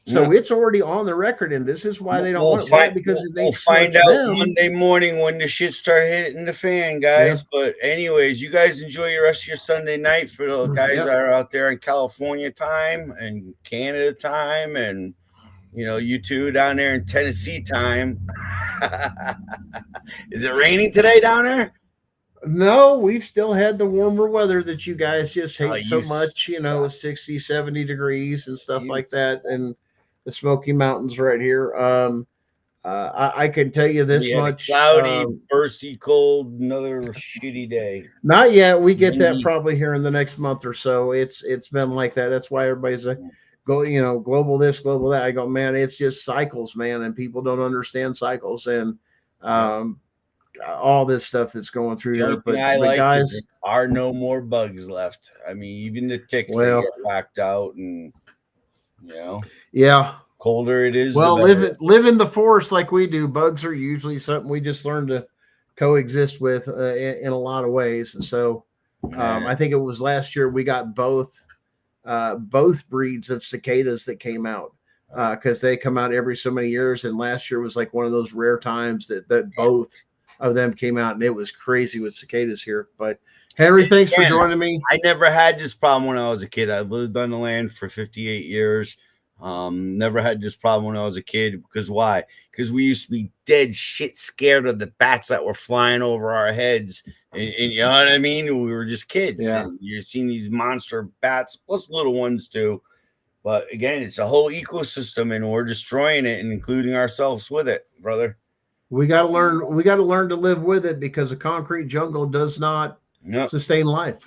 So it's already on the record, and this is why they don't want it. Because we'll find out Monday morning when the shit start hitting the fan, guys. Yeah. But anyways, you guys enjoy the rest of your Sunday night. For the guys that are out there in California time and Canada time, and you two down there in Tennessee time. Is it raining today down there? No, we've still had the warmer weather that you guys just hate so much, 60, 70 degrees and stuff like that. And the Smoky Mountains right here. I can tell you this much. Cloudy, bursty, cold, another shitty day. Not yet. We get that probably here in the next month or so. It's been like that. That's why everybody's like, global this, global that. I go, man, it's just cycles, man. And people don't understand cycles. And all this stuff that's going through here. But guys, there are no more bugs left. I mean, even the ticks get whacked out, and colder it is. Well, live in the forest like we do. Bugs are usually something we just learn to coexist with in a lot of ways. And so I think it was last year we got both breeds of cicadas that came out because they come out every so many years. And last year was like one of those rare times that both of them came out, and it was crazy with cicadas here. But Henry, thanks for joining me. I never had this problem when I was a kid. I've lived on the land for 58 years. Never had this problem when I was a kid. Because why? Because we used to be dead shit scared of the bats that were flying over our heads. And you know what I mean? We were just kids. Yeah. And you're seeing these monster bats, plus little ones too. But again, it's a whole ecosystem, and we're destroying it, and including ourselves with it, brother. We got to learn. We got to learn to live with it, because a concrete jungle does not sustain life.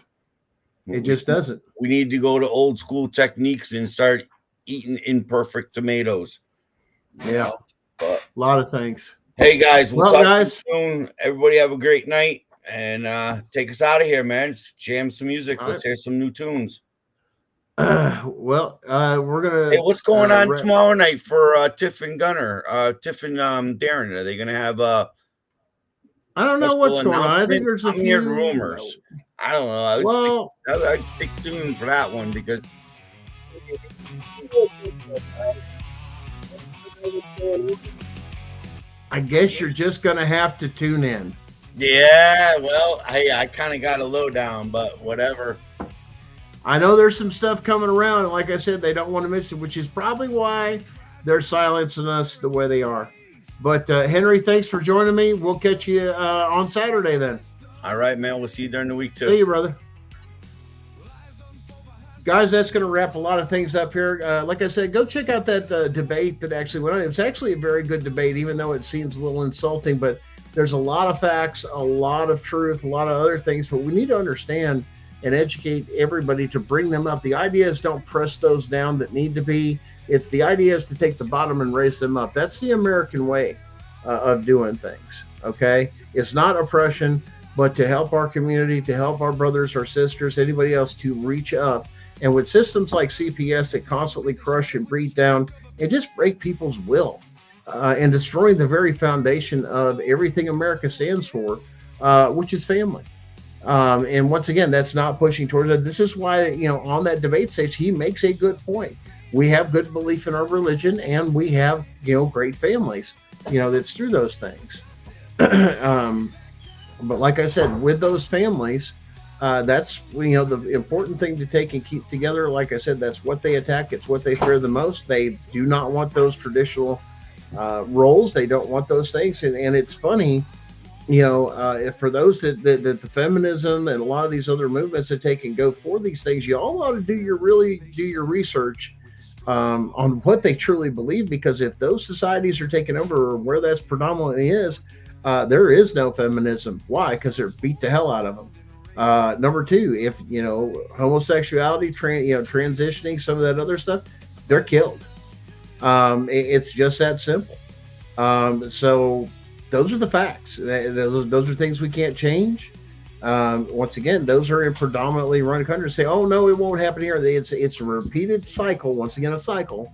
It just doesn't. We need to go to old school techniques and start eating imperfect tomatoes. Yeah, a lot of things. Hey guys, we'll talk to you soon. Everybody have a great night, and take us out of here, man. Let's jam some music. Let's hear some new tunes. We're gonna. Hey, what's going on tomorrow night for Tiff and Gunner? Tiff and Darren, are they gonna have I don't know what's going on. I think there's a few rumors. I don't know. I'd stick tuned for that one, because I guess you're just gonna have to tune in. Yeah, well, hey, I kind of got a lowdown, but whatever. I know there's some stuff coming around, and like I said, they don't want to miss it, which is probably why they're silencing us the way they are. But Henry, thanks for joining me. We'll catch you on Saturday then. All right, man. We'll see you during the week too. See you, brother. Guys, that's going to wrap a lot of things up here. Like I said, go check out that debate that actually went on. It was actually a very good debate, even though it seems a little insulting. But there's a lot of facts, a lot of truth, a lot of other things. But we need to understand and educate everybody to bring them up. The idea is don't press those down that need to be. It's the idea is to take the bottom and raise them up. That's the American way of doing things. Okay, it's not oppression, but to help our community, to help our brothers or sisters, anybody else, to reach up. And with systems like CPS that constantly crush and breed down and just break people's will and destroying the very foundation of everything America stands for, which is family. And once again, that's not pushing towards it. This is why, on that debate stage, he makes a good point. We have good belief in our religion, and we have, great families, that's through those things. But like I said, with those families, that's, the important thing to take and keep together. Like I said, that's what they attack. It's what they fear the most. They do not want those traditional roles. They don't want those things. And it's funny, for those that the feminism and a lot of these other movements that take and go for these things, you all ought to do your research on what they truly believe, because if those societies are taken over, or where that's predominantly is, there is no feminism. Why? Because they're beat the hell out of them. Number two, if homosexuality, transitioning, some of that other stuff, they're killed. It's just that simple. So those are the facts. Those are things we can't change. Once again, those are in predominantly run countries. Say, oh no, it won't happen here. It's a repeated cycle. Once again, a cycle.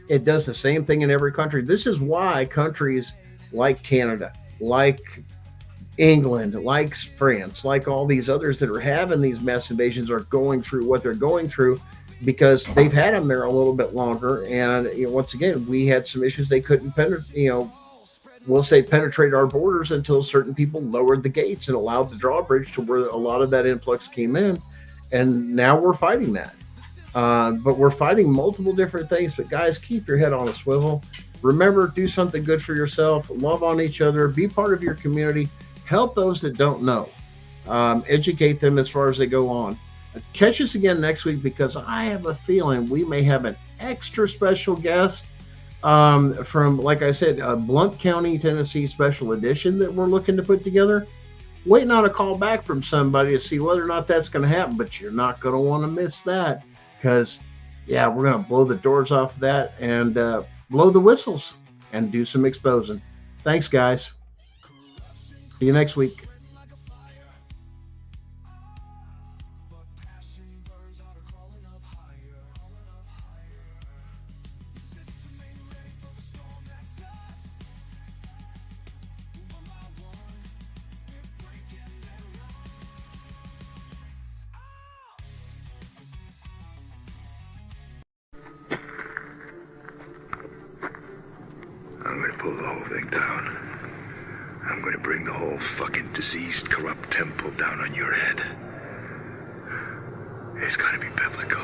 It does the same thing in every country. This is why countries like Canada, like England, like France, like all these others that are having these mass invasions are going through what they're going through, because they've had them there a little bit longer. And once again, we had some issues they couldn't penetrate our borders until certain people lowered the gates and allowed the drawbridge to where a lot of that influx came in. And now we're fighting that. But we're fighting multiple different things. But guys, keep your head on a swivel. Remember, do something good for yourself. Love on each other. Be part of your community. Help those that don't know. Educate them as far as they go on. Catch us again next week, because I have a feeling we may have an extra special guest from, like I said, a Blount County, Tennessee special edition that we're looking to put together. Waiting on a call back from somebody to see whether or not that's going to happen, but you're not going to want to miss that, because, yeah, we're going to blow the doors off of that and blow the whistles and do some exposing. Thanks, guys. See you next week. I'm gonna pull the whole thing down. I'm gonna bring the whole fucking diseased, corrupt temple down on your head. It's gonna be biblical.